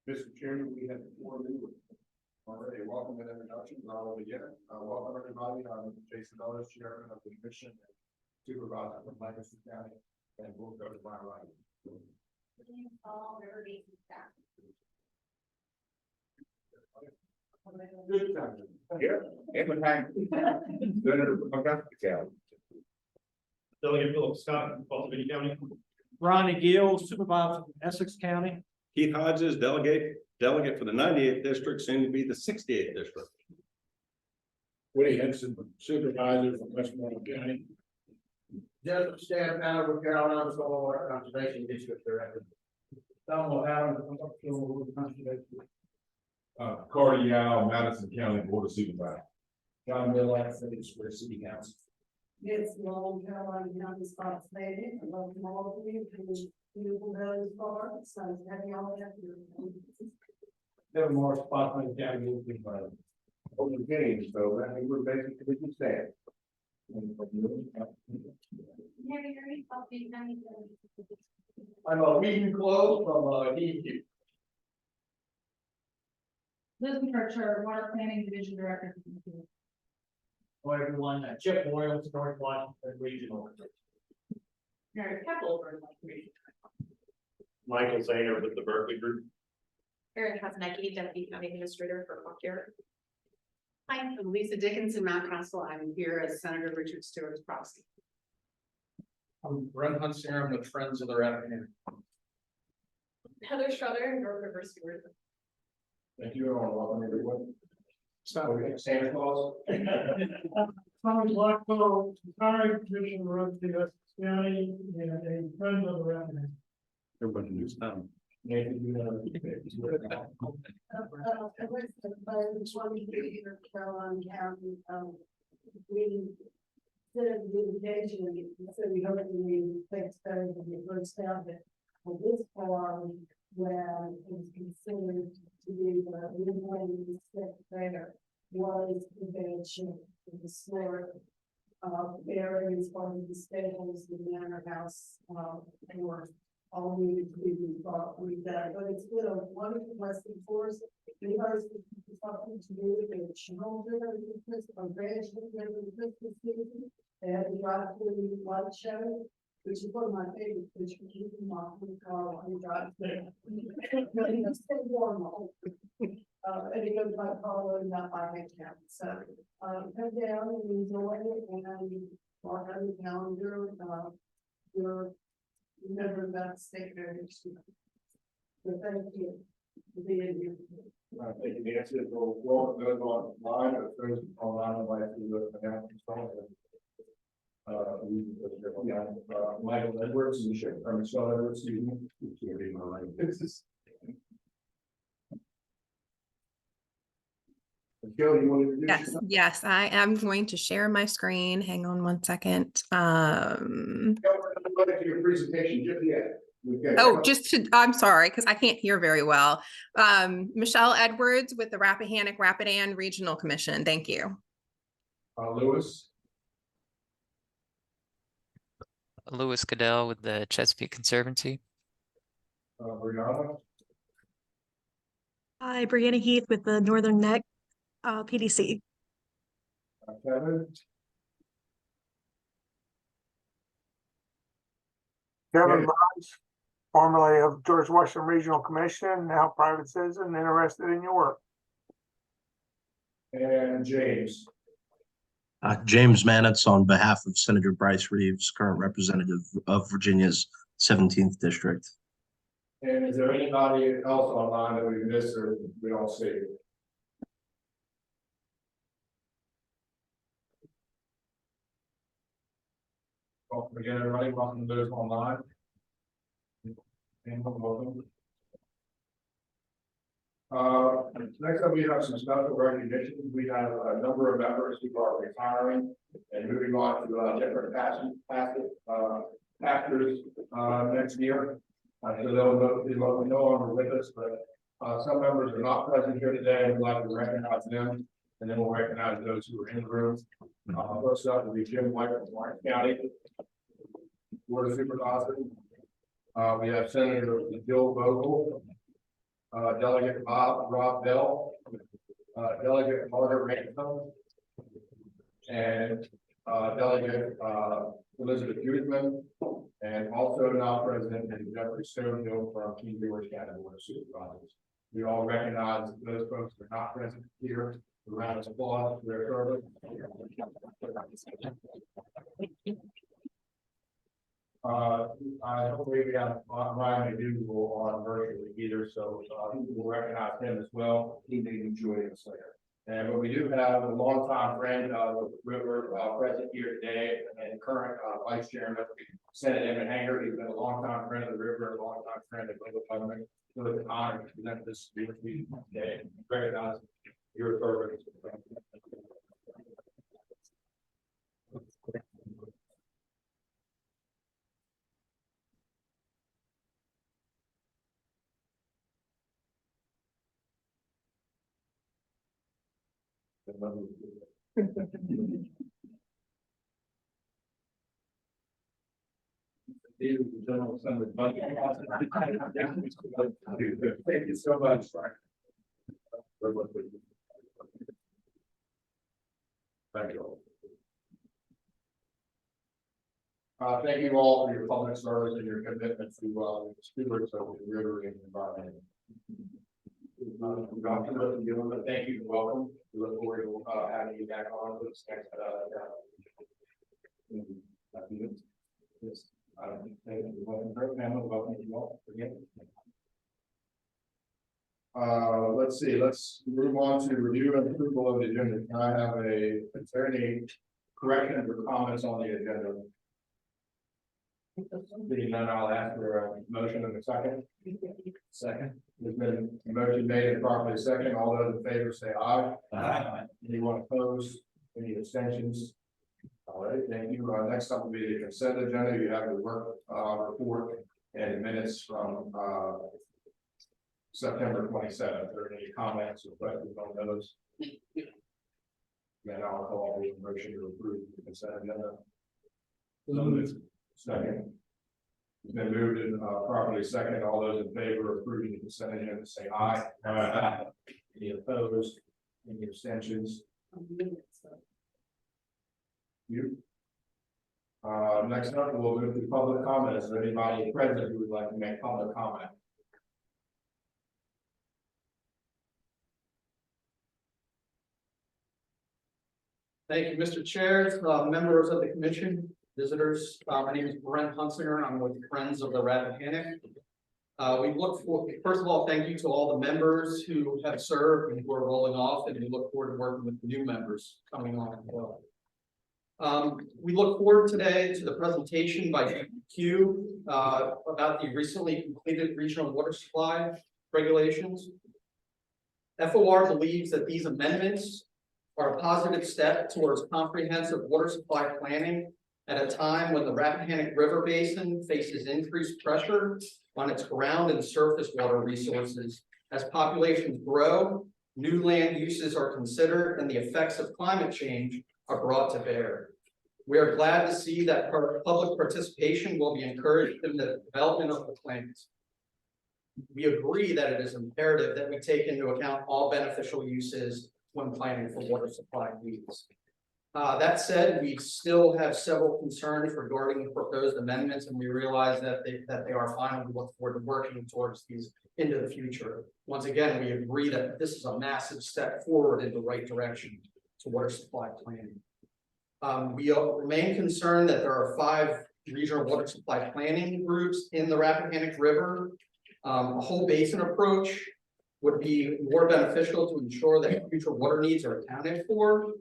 Mr. Chairman, we have 4 new. Already, welcome and introduction. I'll begin. Welcome everybody. I'm Jason Ellis, Chairman of the Commission and Supervisor from Basin County, and we'll go to my right. Good time. Here, every time. Senator from Augusta County. Delegate Philip Scott from Conservancy County. Ronnie Gill, Supervisor from Essex County. Keith Hodges, delegate for the 98th district, soon to be the 68th district. Woody Henson, Supervisor from Westmoreland County. Joseph Stan Powell with Carolina Soil Conservation District Director. Donald Allen from Upshur Conservation. Carter Yao, Madison County Board of Supervisors. John Miller, for City Council. It's long Carolina County spots made. I love them all of you. Beautiful those far. So happy all that. There more spots on the county. Over the game, so I think we're basically just saying. I'm a Weeden Cloe from DEQ. Liz Kircher, Water Planning Division Director. Hello, everyone. Chip Boyle, North Washington Regional. Mary Keddell, Region. Michael Zehner with the Berkley Group. Erin Hasnecki, Deputy County Administrator for Fauquier. Hi, I'm Lisa Dickinson, Mount Castle. I'm here as Senator Richard Stewart's proxy. I'm Brent Hunsaker, I'm with Friends of the Rappahannock. Heather Schroeder, North River Stewart. Thank you, and welcome everyone. So we have Santa Claus. Thomas Blackwell, retired commissioner of the Essex County and a friend of the Rappahannock. Everybody knows time. Nathan, you know. Carolina County, we did a dedication, so we hope we fix those and it works out that for this farm, where it's considered to be the win-win step there, was prevention of the slower areas from the stables, the manor house, or all needed to be thought we've done, but it's been a wonderful lesson for us. We host something to do with the children of the Christmas, grandchildren of the Christmas season. They had the drive-through light show, which is one of my favorite pictures. You can walk in the car while you drive there. It's so warm. And it goes by Colorado, not by Midtown. So come down and enjoy it, and mark on the calendar. Your remember that state very soon. So thank you for being here. Thank you, Nancy. We'll welcome those online, or those online, like the announcement. Michael Edwards and Michelle Edwards, excuse me. Michelle, you want to introduce yourself? Yes, I am going to share my screen. Hang on one second. Your presentation just yet. Oh, I'm sorry, because I can't hear very well. Michelle Edwards with the Rappahannock Rapidan Regional Commission. Thank you. Lewis. Lewis Keddell with the Chesapeake Conservancy. Brianna. Hi, Brianna Heath with the Northern Neck PDC. Kevin. Kevin Bonds, formerly of George Washington Regional Commission, now private citizen, interested in your work. And James. James Manitz on behalf of Senator Bryce Reeves, current representative of Virginia's 17th District. And is there anybody else online that we missed or we don't see? Welcome again, everybody. Welcome to those online. And welcome. Next up, we have some special recognitions. We have a number of members who are retiring and moving on to different pastors next year. So they'll be no longer with us, but some members are not present here today. We'd like to recognize them, and then we'll recognize those who are in the room. First up will be Jim White from Martin County Board of Supervisors. We have Senator Jill Vogel, Delegate Rob Bell, Delegate Margaret Ransom, and Delegate Elizabeth Guzman, and also now President Jeffrey Stonehill from King George County Board of Supervisors. We all recognize those folks who are not present here. A round of applause for their service. I don't believe we have Ryan McDougal on virtually either, so we'll recognize him as well. He may enjoy us later. And but we do have a longtime friend of the river present here today, and current Vice Chairman, Senator Evan Hanger. He's been a longtime friend of the river, a longtime friend of the government. So it's an honor to present this meeting today. Recognize your service. Thank you so much. Thank you. Thank you all for your public service and your commitment to stewards of the river and the environment. Thank you and welcome. We look forward to having you back on for this next yes. Welcome you all again. Let's see, let's move on to review and approval of the agenda. Can I have is there any corrections or comments on the agenda? Being none, I'll ask for a motion in a second. Second. There's been a motion made and properly second. All those in favor say aye. Aye. Anyone opposed? Any abstentions? All right, thank you. Next up will be the consent agenda. You have the work report and minutes from September 27th. Are there any comments or questions on those? Then I'll call the motion to approve the consent agenda. Second. It's been moved and properly second. All those in favor of approving the consent agenda say aye. Aye. Any opposed? Any abstentions? You. Next up, we'll move to public comment. Is there anybody present who would like to make public comment? Thank you, Mr. Chair, members of the commission, visitors. My name is Brent Hunsinger. I'm with Friends of the Rappahannock. We look for, first of all, thank you to all the members who have served and who are rolling off, and we look forward to working with the new members coming on as well. We look forward today to the presentation by Q about the recently completed regional water supply regulations. FOR believes that these amendments are a positive step towards comprehensive water supply planning at a time when the Rappahannock River Basin faces increased pressure on its ground and surface water resources. As populations grow, new land uses are considered, and the effects of climate change are brought to bear. We are glad to see that public participation will be encouraged in the development of the plans. We agree that it is imperative that we take into account all beneficial uses when planning for water supply needs. That said, we still have several concerns regarding the proposed amendments, and we realize that they are final. We look forward to working towards these into the future. Once again, we agree that this is a massive step forward in the right direction to water supply planning. We remain concerned that there are 5 regional water supply planning groups in the Rappahannock River. A whole basin approach would be more beneficial to ensure that future water needs are accounted for.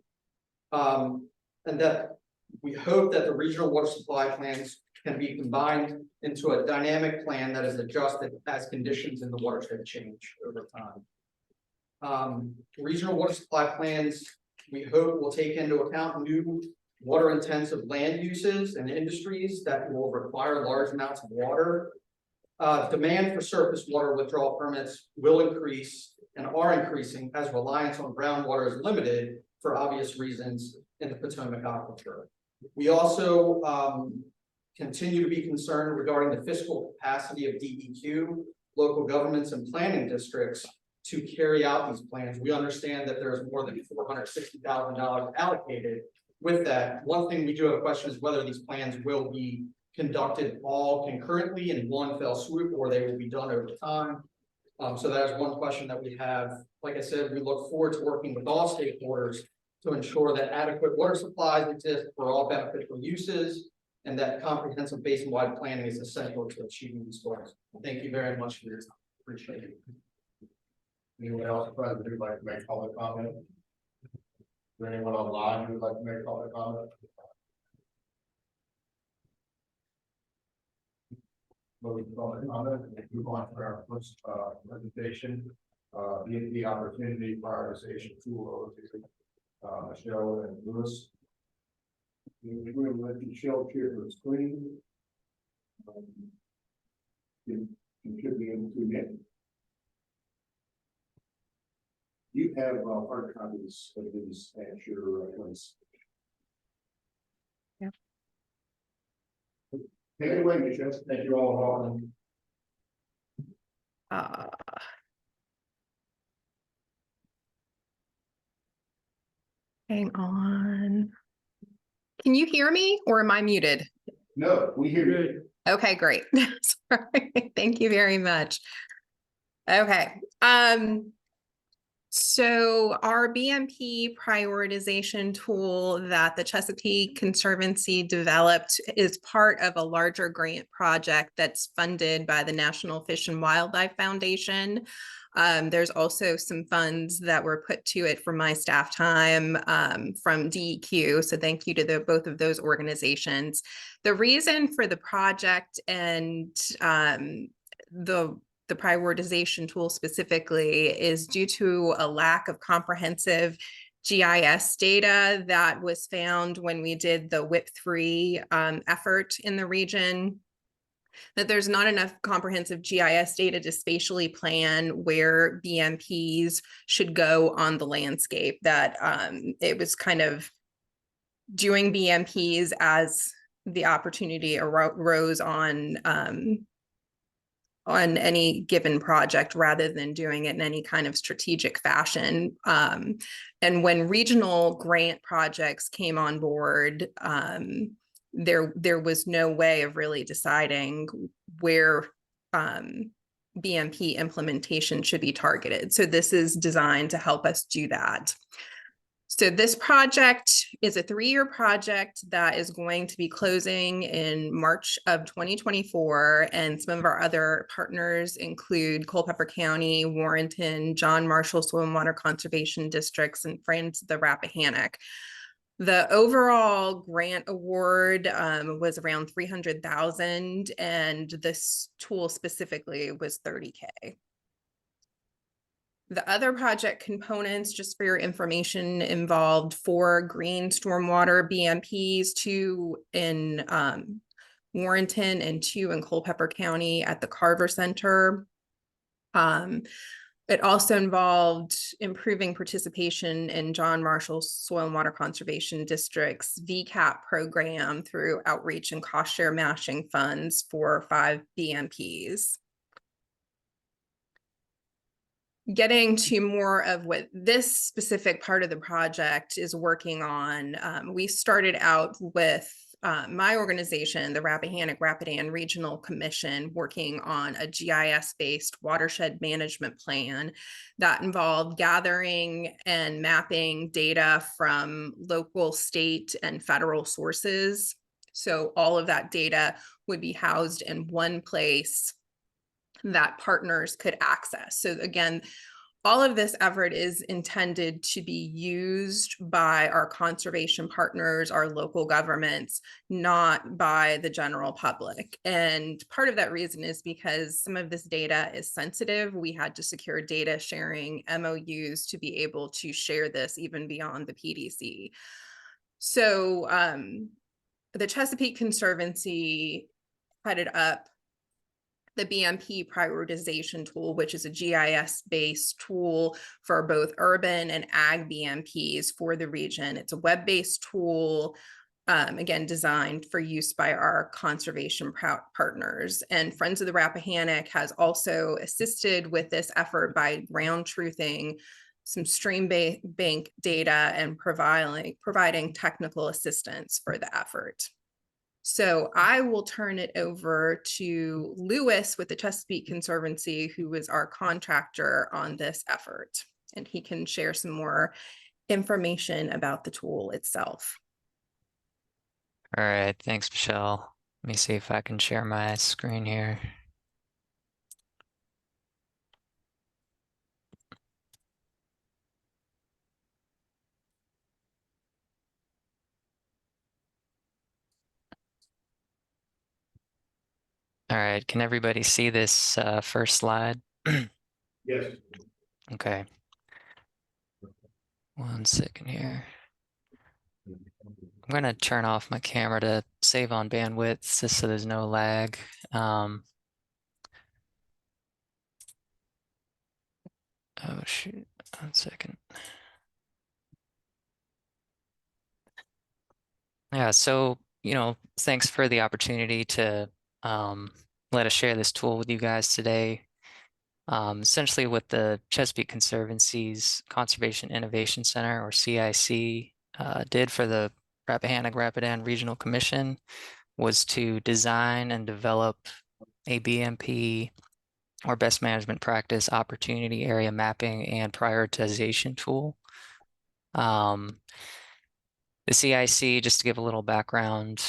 And that we hope that the regional water supply plans can be combined into a dynamic plan that is adjusted as conditions in the watershed change over time. Regional water supply plans, we hope, will take into account new water intensive land uses and industries that will require large amounts of water. Demand for surface water withdrawal permits will increase and are increasing as reliance on groundwater is limited for obvious reasons in the Potomac Aquifer. We also continue to be concerned regarding the fiscal capacity of DEQ, local governments and planning districts to carry out these plans. We understand that there's more than $460,000 allocated. With that, one thing we do have a question is whether these plans will be conducted all concurrently in one fell swoop, or they will be done over time. So that is one question that we have. Like I said, we look forward to working with all stakeholders to ensure that adequate water supplies exist for all beneficial uses, and that comprehensive basin-wide planning is essential to achieving these goals. Thank you very much for your time. Appreciate it. Anyone else present who'd like to make public comment? Is there anyone online who'd like to make public comment? Moving public comment, move on to our first presentation. The opportunity prioritization tool over to Michelle and Lewis. We're going to let Michelle share her screen. You should be able to get. You have hard copies of these at your place. Yeah. Take it away, Michelle. Thank you all. Hang on. Can you hear me or am I muted? No, we hear you. Okay, great. Sorry. Thank you very much. Okay. So our BMP prioritization tool that the Chesapeake Conservancy developed is part of a larger grant project that's funded by the National Fish and Wildlife Foundation. There's also some funds that were put to it from my staff time from DEQ. So thank you to both of those organizations. The reason for the project and the prioritization tool specifically is due to a lack of comprehensive GIS data that was found when we did the WIP3 effort in the region, that there's not enough comprehensive GIS data to spatially plan where BMPs should go on the landscape, that it was kind of doing BMPs as the opportunity arose on any given project rather than doing it in any kind of strategic fashion. And when regional grant projects came on board, there was no way of really deciding where BMP implementation should be targeted. So this is designed to help us do that. So this project is a 3-year project that is going to be closing in March of 2024. And some of our other partners include Culpeper County, Warrenton, John Marshall Soil and Water Conservation Districts, and Friends of the Rappahannock. The overall grant award was around $300,000, and this tool specifically was $30K. The other project components, just for your information, involved 4 green stormwater BMPs, 2 in Warrenton and 2 in Culpeper County at the Carver Center. It also involved improving participation in John Marshall Soil and Water Conservation District's VCAP program through outreach and cost share matching funds for 5 BMPs. Getting to more of what this specific part of the project is working on, we started out with my organization, the Rappahannock Rapidan Regional Commission, working on a GIS-based watershed management plan that involved gathering and mapping data from local, state, and federal sources. So all of that data would be housed in one place that partners could access. So again, all of this effort is intended to be used by our conservation partners, our local governments, not by the general public. And part of that reason is because some of this data is sensitive. We had to secure data sharing MOUs to be able to share this even beyond the PDC. So the Chesapeake Conservancy headed up the BMP prioritization tool, which is a GIS-based tool for both urban and ag BMPs for the region. It's a web-based tool. again, designed for use by our conservation partners. And Friends of the Rappahannock has also assisted with this effort by ground truthing some stream bank data and providing technical assistance for the effort. So I will turn it over to Lewis with the Chesapeake Conservancy, who is our contractor on this effort, and he can share some more information about the tool itself. All right, thanks, Michelle. Let me see if I can share my screen here. All right, can everybody see this first slide? Yes. Okay. 1 second here. I'm going to turn off my camera to save on bandwidth just so there's no lag. Oh, shoot. 1 second. Yeah, so, thanks for the opportunity to let us share this tool with you guys today. Essentially what the Chesapeake Conservancy's Conservation Innovation Center, or CIC, did for the Rappahannock Rapidan Regional Commission was to design and develop a BMP, or best management practice, opportunity area mapping and prioritization tool. The CIC, just to give a little background,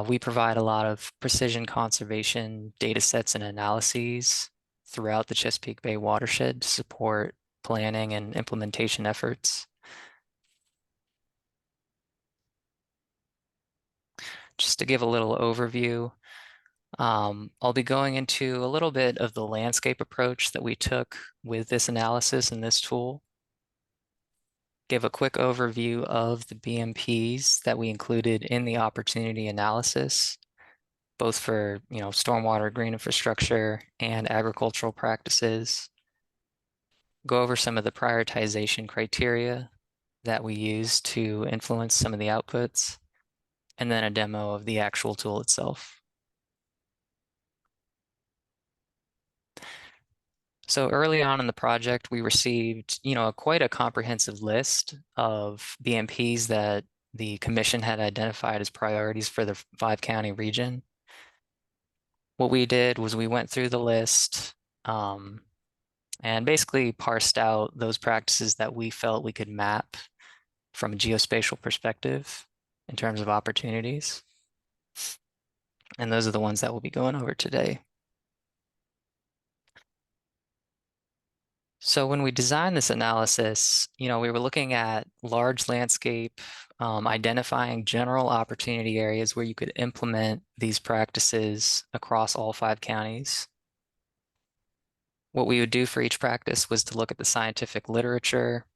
we provide a lot of precision conservation data sets and analyses throughout the Chesapeake Bay watershed to support planning and implementation efforts. Just to give a little overview, I'll be going into a little bit of the landscape approach that we took with this analysis and this tool. Give a quick overview of the BMPs that we included in the opportunity analysis, both for stormwater, green infrastructure, and agricultural practices. Go over some of the prioritization criteria that we use to influence some of the outputs, and then a demo of the actual tool itself. So early on in the project, we received, quite a comprehensive list of BMPs that the commission had identified as priorities for the 5-county region. What we did was we went through the list and basically parsed out those practices that we felt we could map from a geospatial perspective in terms of opportunities. And those are the ones that we'll be going over today. So when we designed this analysis, we were looking at large landscape, identifying general opportunity areas where you could implement these practices across all 5 counties. What we would do for each practice was to look at the scientific literature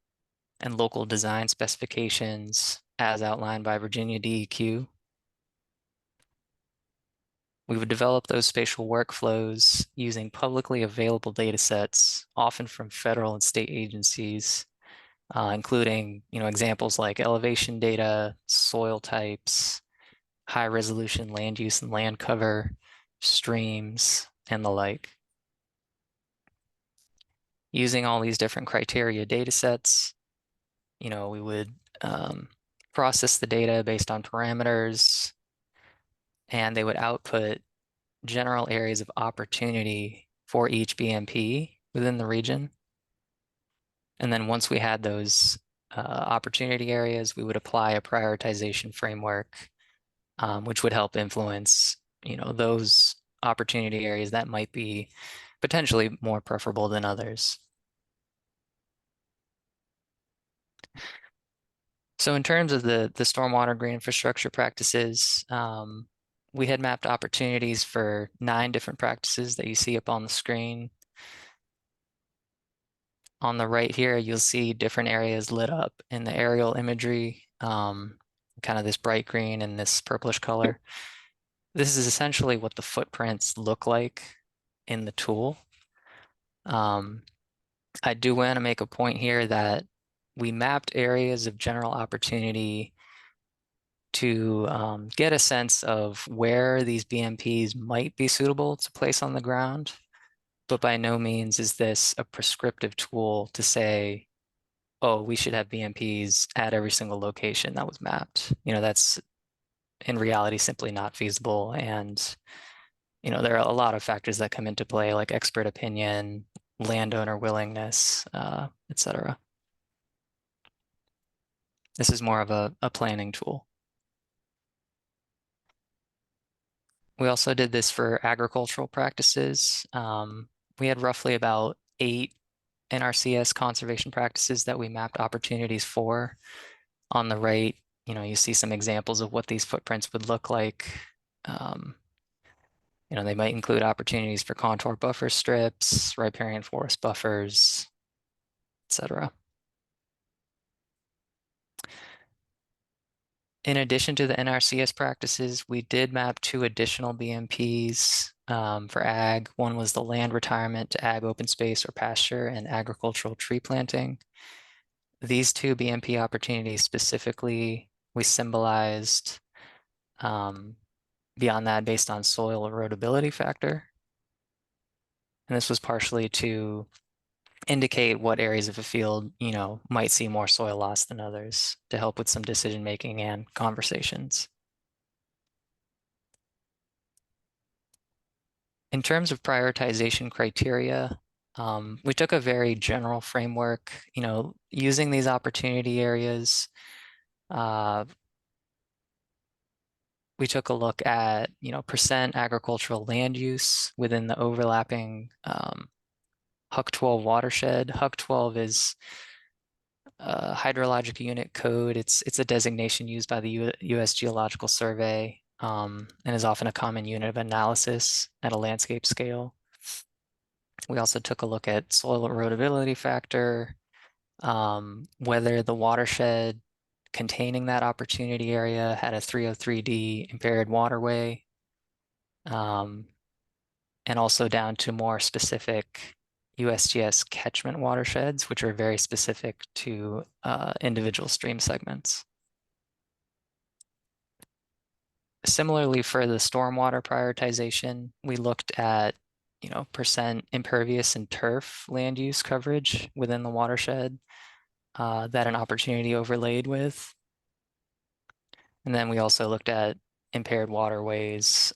and local design specifications as outlined by Virginia DEQ. We would develop those spatial workflows using publicly available data sets, often from federal and state agencies, including examples like elevation data, soil types, high resolution land use and land cover, streams, and the like. Using all these different criteria data sets, we would process the data based on parameters, and they would output general areas of opportunity for each BMP within the region. And then once we had those opportunity areas, we would apply a prioritization framework, which would help influence, those opportunity areas that might be potentially more preferable than others. So in terms of the stormwater green infrastructure practices, we had mapped opportunities for 9 different practices that you see up on the screen. On the right here, you'll see different areas lit up in the aerial imagery, kind of this bright green and this purplish color. This is essentially what the footprints look like in the tool. I do want to make a point here that we mapped areas of general opportunity to get a sense of where these BMPs might be suitable to place on the ground. But by no means is this a prescriptive tool to say, oh, we should have BMPs at every single location that was mapped. That's in reality simply not feasible. And, there are a lot of factors that come into play, like expert opinion, landowner willingness, etc. This is more of a planning tool. We also did this for agricultural practices. We had roughly about 8 NRCS conservation practices that we mapped opportunities for. On the right, you see some examples of what these footprints would look like. They might include opportunities for contour buffer strips, riparian forest buffers, etc. In addition to the NRCS practices, we did map 2 additional BMPs for ag. One was the land retirement to ag open space or pasture and agricultural tree planting. These 2 BMP opportunities specifically, we symbolized beyond that based on soil erodibility factor. And this was partially to indicate what areas of a field, might see more soil loss than others to help with some decision making and conversations. In terms of prioritization criteria, we took a very general framework, using these opportunity areas. We took a look at, percent agricultural land use within the overlapping HUC 12 watershed. HUC 12 is a hydrologic unit code. It's a designation used by the U.S. Geological Survey and is often a common unit of analysis at a landscape scale. We also took a look at soil erodibility factor, whether the watershed containing that opportunity area had a 303D impaired waterway, and also down to more specific USGS catchment watersheds, which are very specific to individual stream segments. Similarly, for the stormwater prioritization, we looked at percent impervious and turf land use coverage within the watershed that an opportunity overlaid with. And then we also looked at impaired waterways,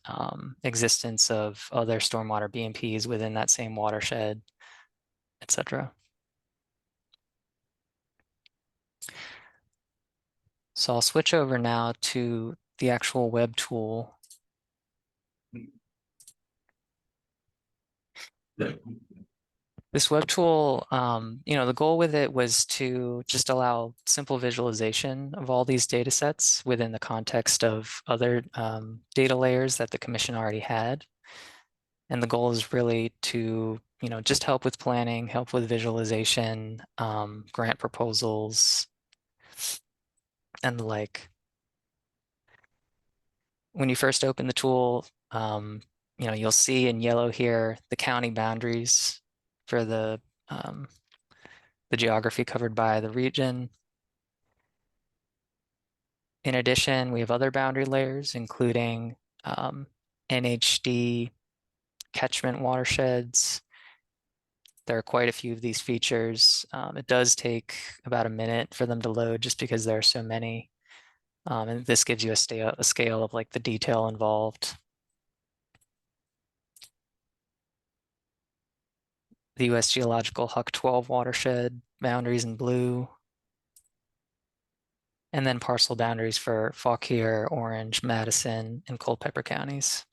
existence of other stormwater BMPs within that same watershed, etc. So I'll switch over now to the actual web tool. This web tool, the goal with it was to just allow simple visualization of all these data sets within the context of other data layers that the commission already had. And the goal is really to, just help with planning, help with visualization, grant proposals, and the like. When you first open the tool, you'll see in yellow here the county boundaries for the geography covered by the region. In addition, we have other boundary layers, including NHD catchment watersheds. There are quite a few of these features. It does take about a minute for them to load just because there are so many. And this gives you a scale of like the detail involved. The U.S. Geological HUC 12 watershed boundaries in blue. And then parcel boundaries for Fauquier, Orange, Madison, and Culpeper counties.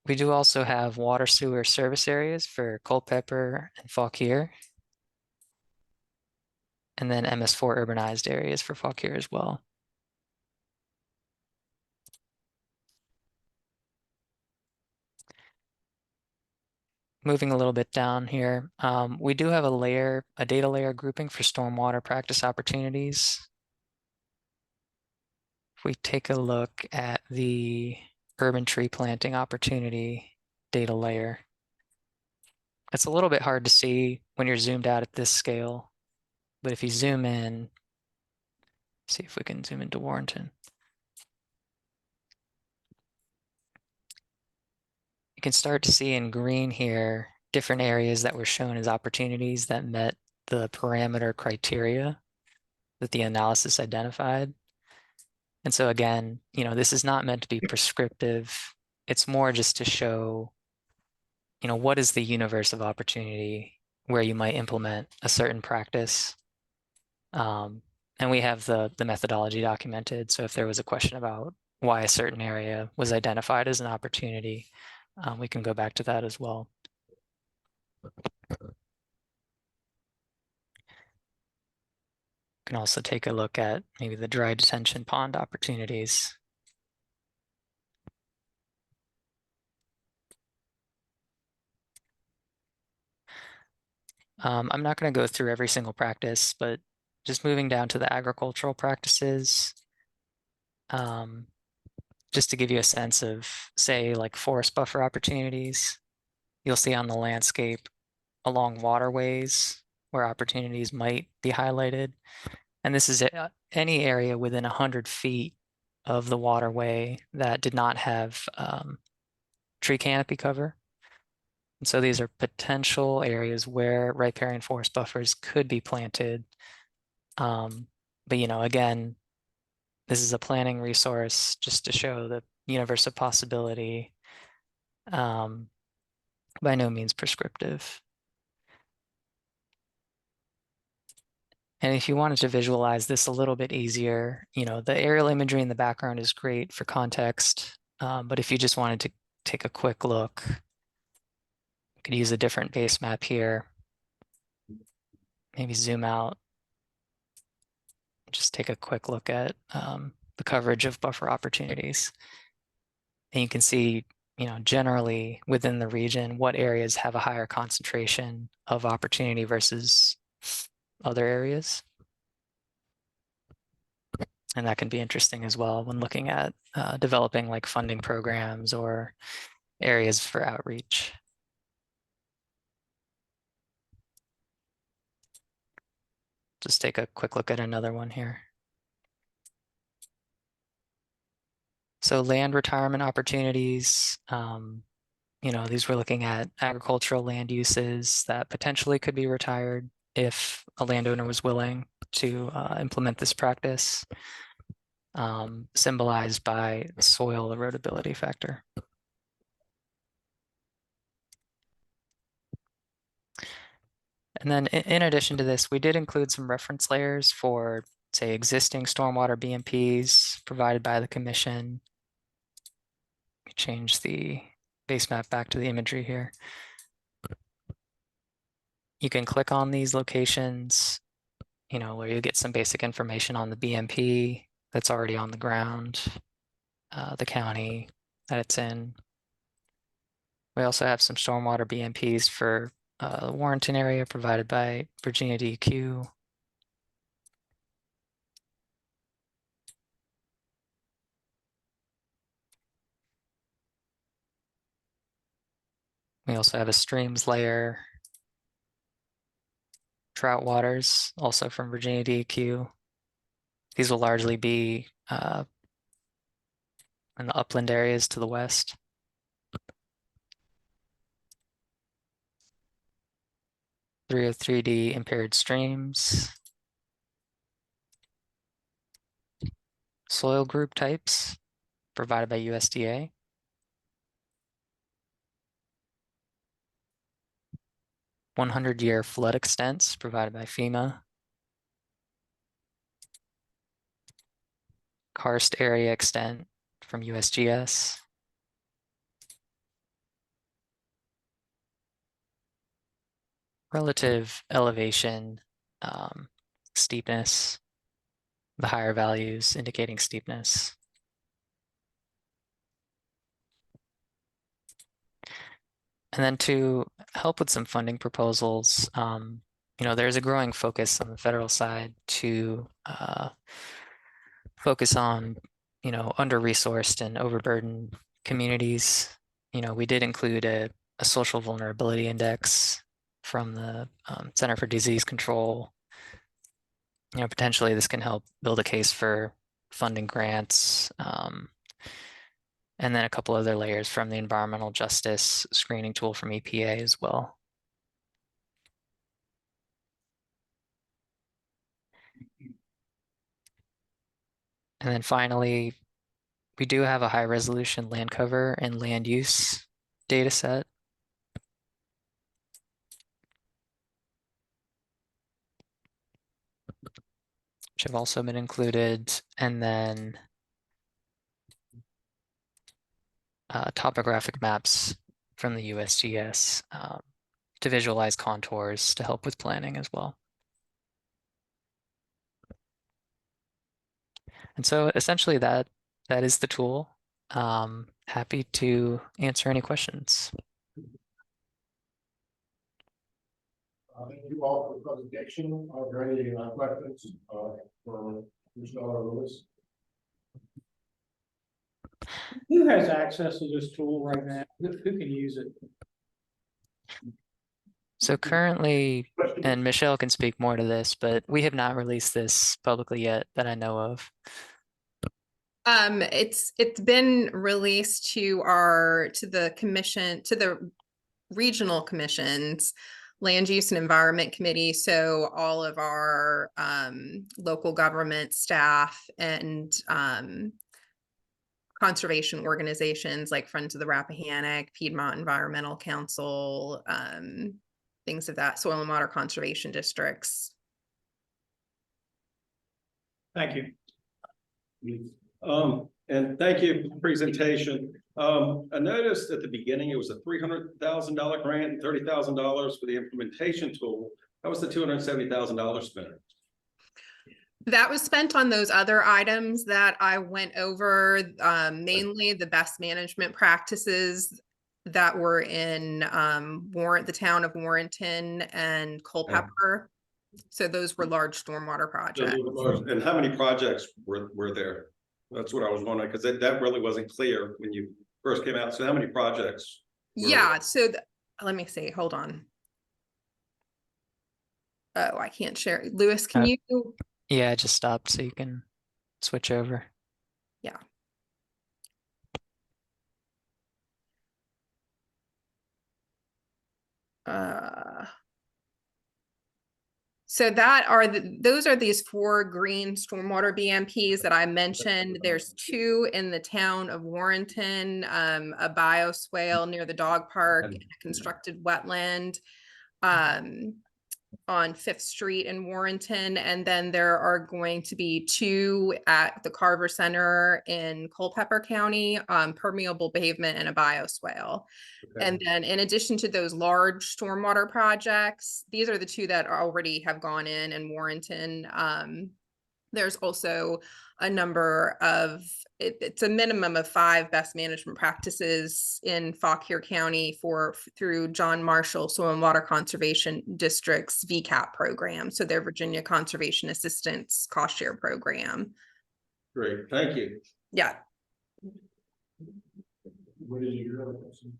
We do also have water sewer service areas for Culpeper and Fauquier. And then MS4 urbanized areas for Fauquier as well. Moving a little bit down here, we do have a data layer grouping for stormwater practice opportunities. If we take a look at the urban tree planting opportunity data layer, it's a little bit hard to see when you're zoomed out at this scale, but if you zoom in, See if we can zoom into Warrenton. You can start to see in green here different areas that were shown as opportunities that met the parameter criteria that the analysis identified. And so again, this is not meant to be prescriptive. It's more just to show, what is the universe of opportunity where you might implement a certain practice. And we have the methodology documented. So if there was a question about why a certain area was identified as an opportunity, we can go back to that as well. Can also take a look at maybe the dry detention pond opportunities. I'm not going to go through every single practice, but just moving down to the agricultural practices, just to give you a sense of, say, like forest buffer opportunities, you'll see on the landscape along waterways where opportunities might be highlighted. And this is any area within 100 feet of the waterway that did not have tree canopy cover. And so these are potential areas where riparian forest buffers could be planted. But again, this is a planning resource just to show the universe of possibility. By no means prescriptive. And if you wanted to visualize this a little bit easier, the aerial imagery in the background is great for context. But if you just wanted to take a quick look, you could use a different base map here. Maybe zoom out. Just take a quick look at the coverage of buffer opportunities. And you can see, generally within the region, what areas have a higher concentration of opportunity versus other areas. And that can be interesting as well when looking at developing like funding programs or areas for outreach. Just take a quick look at another one here. So land retirement opportunities, these we're looking at agricultural land uses that potentially could be retired if a landowner was willing to implement this practice, symbolized by soil erodibility factor. And then in addition to this, we did include some reference layers for, say, existing stormwater BMPs provided by the commission. Change the base map back to the imagery here. You can click on these locations, where you get some basic information on the BMP that's already on the ground, the county that it's in. We also have some stormwater BMPs for the Warrenton area provided by Virginia DEQ. We also have a streams layer, trout waters, also from Virginia DEQ. These will largely be in the upland areas to the west. Three of 3D impaired streams. Soil group types provided by USDA. "100-year flood extents provided by FEMA. Karst area extent from USGS. Relative elevation, steepness, the higher values indicating steepness. And then to help with some funding proposals, there's a growing focus on the federal side to focus on, under-resourced and overburdened communities. We did include a social vulnerability index from the Center for Disease Control. potentially this can help build a case for funding grants, and then a couple other layers from the environmental justice screening tool from EPA as well. And then finally, we do have a high resolution land cover and land use data set. Which have also been included, and then topographic maps from the USGS to visualize contours to help with planning as well. And so essentially that is the tool. Happy to answer any questions. Thank you all for the presentation. Are there any questions for Mr. Lewis? Who has access to this tool right now? Who can use it? So currently, and Michelle can speak more to this, but we have not released this publicly yet that I know of. It's been released to the regional commissions, land use and environment committee. So all of our local government staff and conservation organizations like Friends of the Rappahannock, Piedmont Environmental Council, things of that, soil and water conservation districts. Thank you. And thank you for the presentation. I noticed at the beginning, it was a $300,000 grant, $30,000 for the implementation tool. That was the $270,000 spent. That was spent on those other items that I went over, mainly the best management practices that were in the town of Warrenton and Culpeper. So those were large stormwater projects. And how many projects were there? That's what I was wondering, because that really wasn't clear when you first came out. So how many projects? Yeah, so let me see, hold on. Oh, I can't share. Lewis, can you? Yeah, I just stopped so you can switch over. Yeah. So those are these 4 green stormwater BMPs that I mentioned. There's 2 in the town of Warrenton, a bioswale near the dog park, and a constructed wetland on 5th Street in Warrenton. And then there are going to be 2 at the Carver Center in Culpeper County, permeable pavement and a bioswale. Okay. And then in addition to those large stormwater projects, these are the 2 that already have gone in Warrenton. There's also a number of, it's a minimum of 5 best management practices in Fauquier County through John Marshall Soil and Water Conservation District's VCAP program. So their Virginia Conservation Assistance Cost Share Program. Great, thank you. Yeah. What is your other question?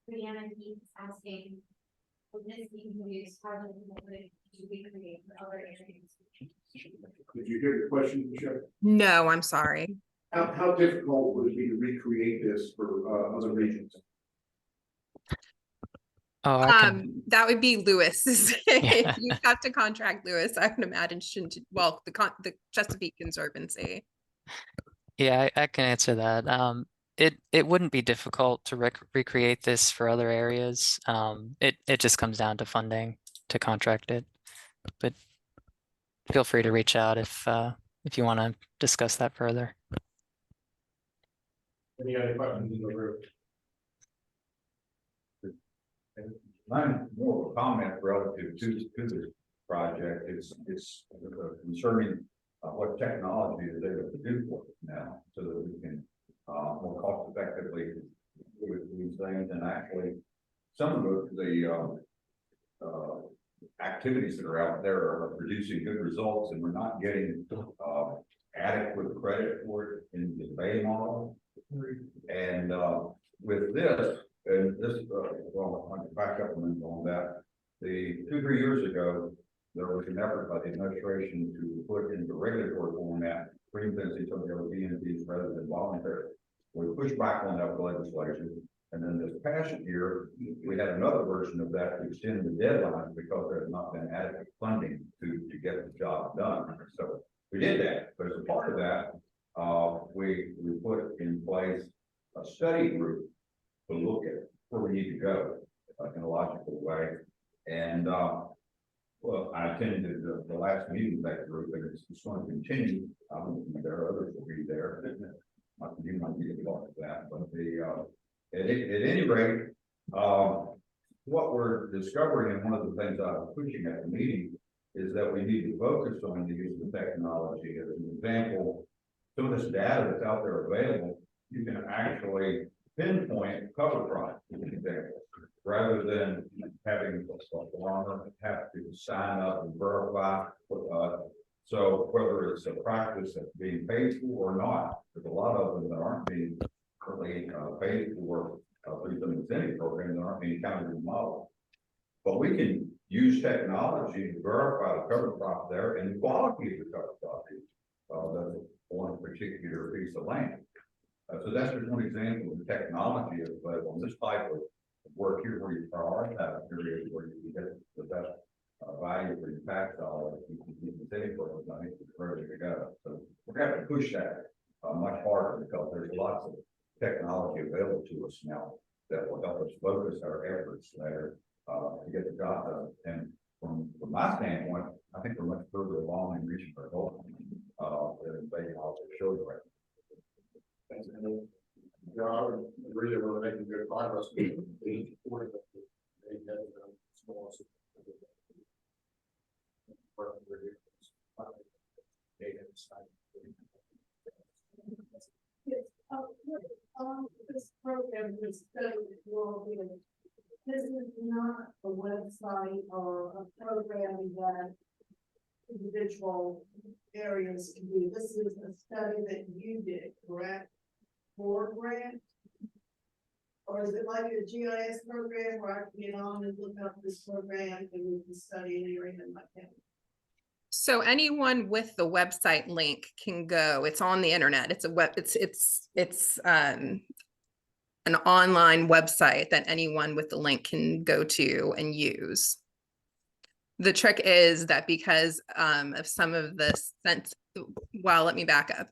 Brianna keeps asking, will this be used how to recreate for other areas? Did you hear the question, Michelle? No, I'm sorry. How difficult would it be to recreate this for other regions? Oh, that would be Lewis. Yeah. You'd have to contract Lewis. I can imagine the Chesapeake Conservancy. Yeah, I can answer that. It wouldn't be difficult to recreate this for other areas. It just comes down to funding to contract it. But feel free to reach out if you want to discuss that further. Any other questions in the room? Mine more of a comment relative to this project. It's concerning what technology is able to do for us now, so that we can more cost effectively do these things. And actually, some of the activities that are out there are producing good results, and we're not getting adequate credit for it in the Bay model. And with this, well, I can back up a minute on that. the 2-3 years ago, there was an effort by the administration to put into regulatory format pre-existing some of the BNPs rather than voluntary. We pushed back on that with legislation, and then this past year, we had another version of that to extend the deadline because there has not been adequate funding to get the job done. So we did that, but as a part of that, we put in place a study group to look at where we need to go in a logical way. And well, I attended the last meeting of that group, and it's going to continue. There are others will be there. You might be a part of that, but at any rate, what we're discovering, and one of the things I was pushing at the meeting, is that we need to focus on the use of technology. As an example, some of this data that's out there available, you can actually pinpoint cover crop, for example, rather than having the farmer have to sign up and verify. So whether it's a practice that's being paid for or not, there's a lot of them that aren't being currently paid for through some incentive program that aren't being counted in the model. But we can use technology to verify the cover crop there and the quality of the cover crop that's on a particular piece of land. So that's just one example of the technology available on this type of work here, where you prioritize areas where you get the best value for your tax dollars. You can use the city programs, I think it's ready to go. So we're going to push that much harder, because there's lots of technology available to us now that will help us focus our efforts there to get the job done. And from my standpoint, I think we're much further along in reaching our goal than they also showed right. Thanks, Andy. Yeah, I would agree that we're making good progress. This program, this study will be, this is not a website or a program that individual areas can do. This is a study that you did, correct? For grant? Or is it like a GIS program where I can get on and look up this program and we can study an area in my county? So anyone with the website link can go. It's on the internet. It's a web. It's an online website that anyone with the link can go to and use. The trick is that because of some of the sense. Well, let me back up.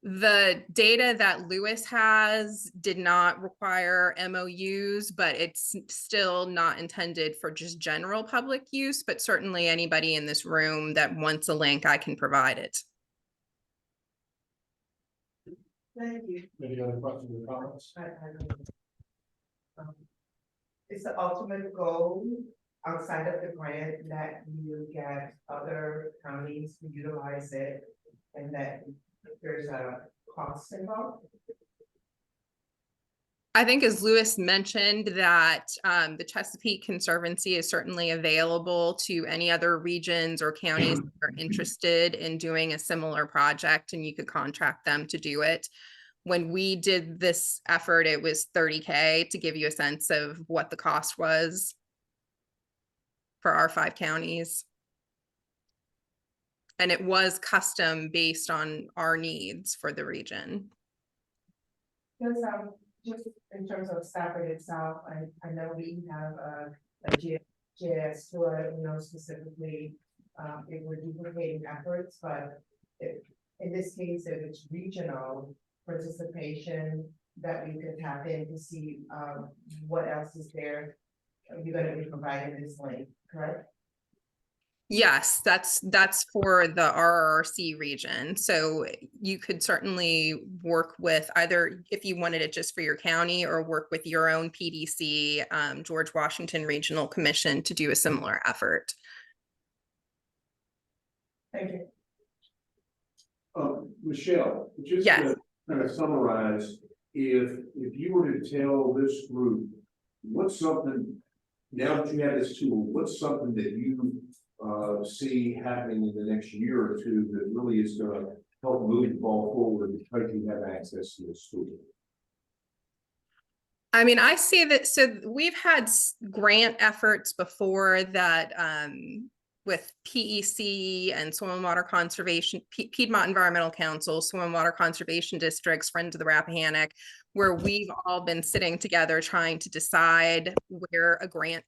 The data that Lewis has did not require MOUs, but it's still not intended for just general public use, but certainly anybody in this room that wants a link, I can provide it. Thank you. Any other questions or comments? It's the ultimate goal outside of the grant that you get other counties to utilize it, and that there's a cost involved. I think, as Lewis mentioned, that the Chesapeake Conservancy is certainly available to any other regions or counties that are interested in doing a similar project, and you could contract them to do it. When we did this effort, it was $30K, to give you a sense of what the cost was for our 5 counties. And it was custom based on our needs for the region. Just in terms of Stafford itself, I know we have a GIS tool, specifically, if we're duplicating efforts, but in this case, if it's regional participation, that we could tap in to see what else is there. You're going to be providing this link, correct? Yes, that's for the RRRC region. So you could certainly work with either, if you wanted it just for your county, or work with your own PDC, George Washington Regional Commission, to do a similar effort. Thank you. Michelle, just yes. To kind of summarize, if you were to tell this group, what's something, now that you have this tool, what's something that you see happening in the next year or two that really is going to help move the ball forward because you have access to this tool? I mean, I see that, so we've had grant efforts before that, with PEC and Soil and Water Conservation, Piedmont Environmental Council, Soil and Water Conservation Districts, Friends of the Rappahannock, where we've all been sitting together trying to decide where a grant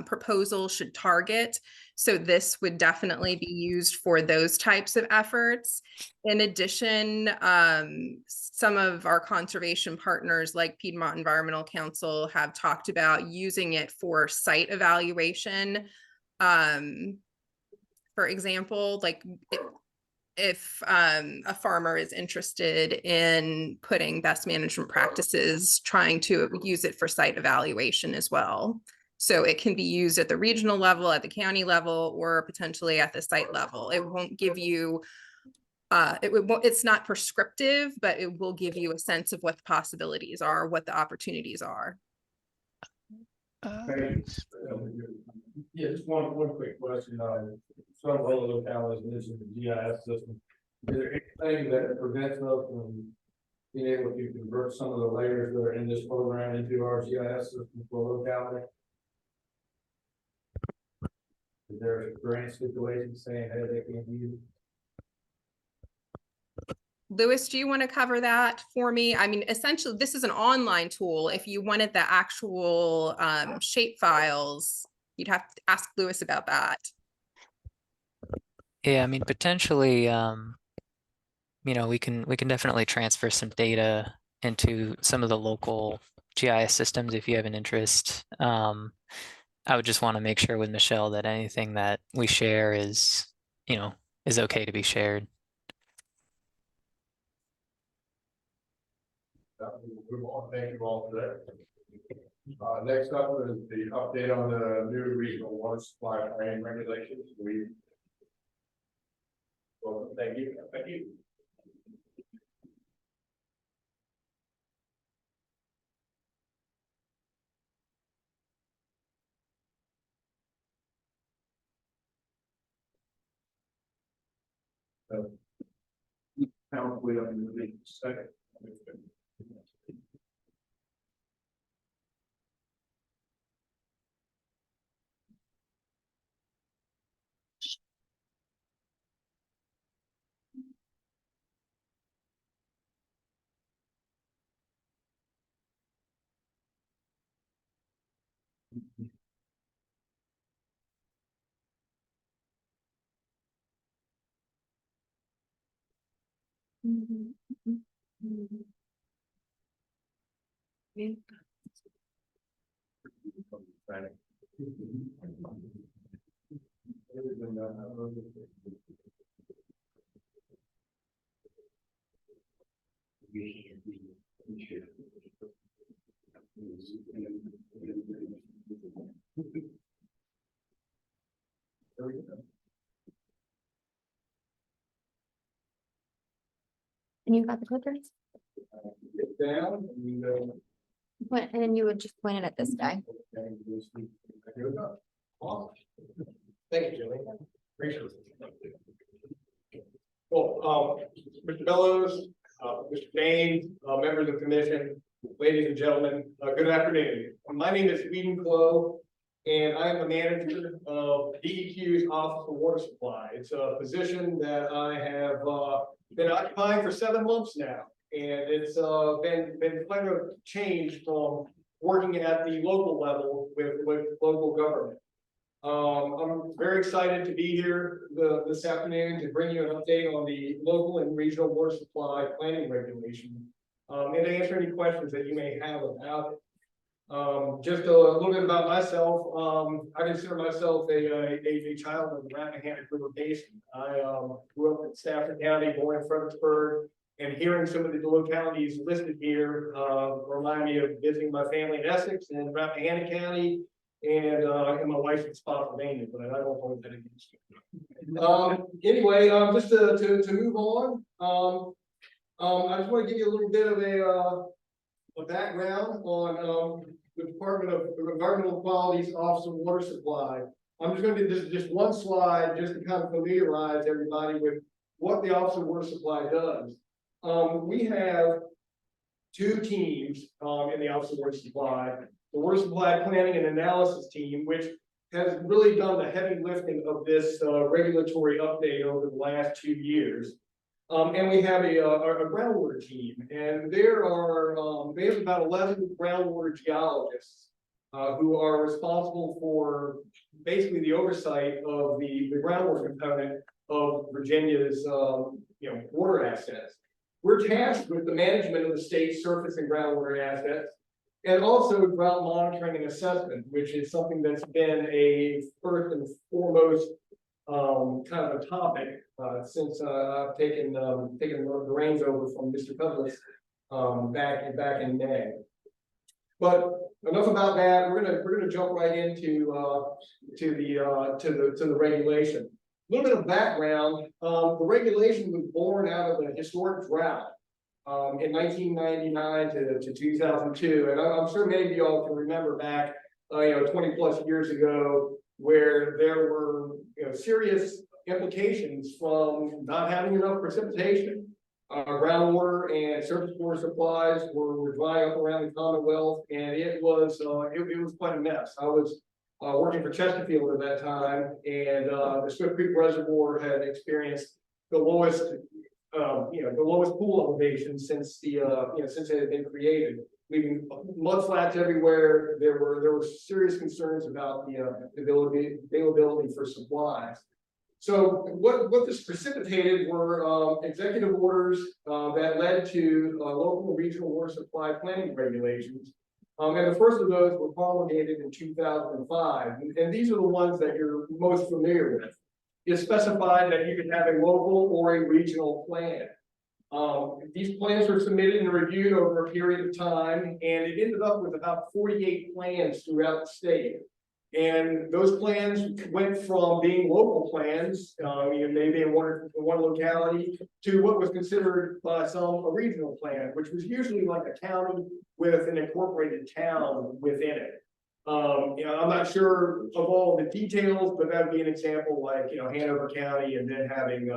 proposal should target. So this would definitely be used for those types of efforts. In addition, some of our conservation partners like Piedmont Environmental Council have talked about using it for site evaluation. For example, like if a farmer is interested in putting best management practices, trying to use it for site evaluation as well. So it can be used at the regional level, at the county level, or potentially at the site level. It won't give you, it's not prescriptive, but it will give you a sense of what the possibilities are, what the opportunities are. Thank you. Yeah, just one quick question. Some of the localities mentioned the GIS system. Is there anything that prevents us from being able to convert some of the layers that are in this program into our GIS system for locality? Is there a grant stipulation saying, hey, they can't use it? Louis, do you want to cover that for me? I mean, essentially, this is an online tool. If you wanted the actual shape files, you'd have to ask Louis about that. Yeah, I mean, potentially, you know, we can definitely transfer some data into some of the local GIS systems if you have an interest. I would just want to make sure with Michelle that anything that we share is, you know, is okay to be shared. Move on. Thank you all for that. Next up is the update on the new regional water supply plan regulations. Well, thank you. Thank you. Probably on the second. And you got the clickers? Down. And then you would just point it at this guy. Thank you, Julie. Appreciate it. Well, Mr. Bellows, Mr. James, members of the commission, ladies and gentlemen, good afternoon. My name is Weeden, Cloe, and I am the manager of DEQ's Office of Water Supply. It's a position that I have been occupying for 7 months now. And it's been quite a change from working at the local level with local government. I'm very excited to be here this afternoon to bring you an update on the local and regional water supply planning regulation, and to answer any questions that you may have about it. Just a little bit about myself. I consider myself a child of the Rappahannock River Basin. I grew up in Stafford County, born in Fredericksburg. And hearing some of the localities listed here remind me of visiting my family in Essex and Rappahannock County, and my wife's in Spotsylvania, but I don't hold that against you. Anyway, just to move on, I just want to give you a little bit of a background on the Department of Environmental Quality's Office of Water Supply. I'm just going to do this just one slide just to kind of familiarize everybody with what the Office of Water Supply does. We have two teams in the Office of Water Supply. The Water Supply Planning and Analysis team, which has really done the heavy lifting of this regulatory update over the last 2 years. And we have a groundwater team, and they have about 11 groundwater geologists who are responsible for basically the oversight of the groundwater component of Virginia's water assets. We're tasked with the management of the state's surface and groundwater assets, and also drought monitoring and assessment, which is something that's been a first and foremost kind of a topic since I've taken the reins over from Mr. Cudlitz back in May. But enough about that. We're gonna jump right into the regulation. A little bit of background. The regulation was born out of a historic drought in 1999 to 2002, and I'm sure many of you all can remember back 20 plus years ago, where there were serious implications from not having enough precipitation. Groundwater and surface water supplies were drying up around the Commonwealth, and it was quite a mess. I was working for Chesapeake at that time, and the Swift Creek Reservoir had experienced the lowest pool elevation since since it had been created, leaving mud flats everywhere. There were serious concerns about the availability for supplies. So what this precipitated were executive orders that led to local and regional water supply planning regulations. And the first of those were promulgated in 2005. And these are the ones that you're most familiar with. It specified that you could have a local or a regional plan. These plans were submitted and reviewed over a period of time, and it ended up with about 48 plans throughout the state. And those plans went from being local plans, maybe in one locality, to what was considered by some a regional plan, which was usually like a county with an incorporated town within it. I'm not sure of all the details, but that would be an example, like Hanover County, and then having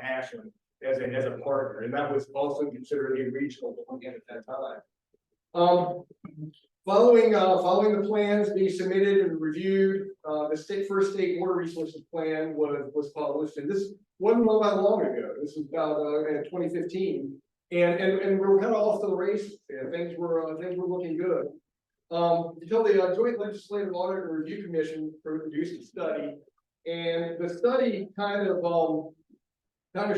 Ashland as a partner, and that was also considered a regional plan at that time. Following the plans being submitted and reviewed, the first state water resources plan was published, and this wasn't all that long ago. This was about in 2015, and we were kind of off to the races. Things were looking good until the Joint Legislative Audit and Review Commission produced a study, and the study kind of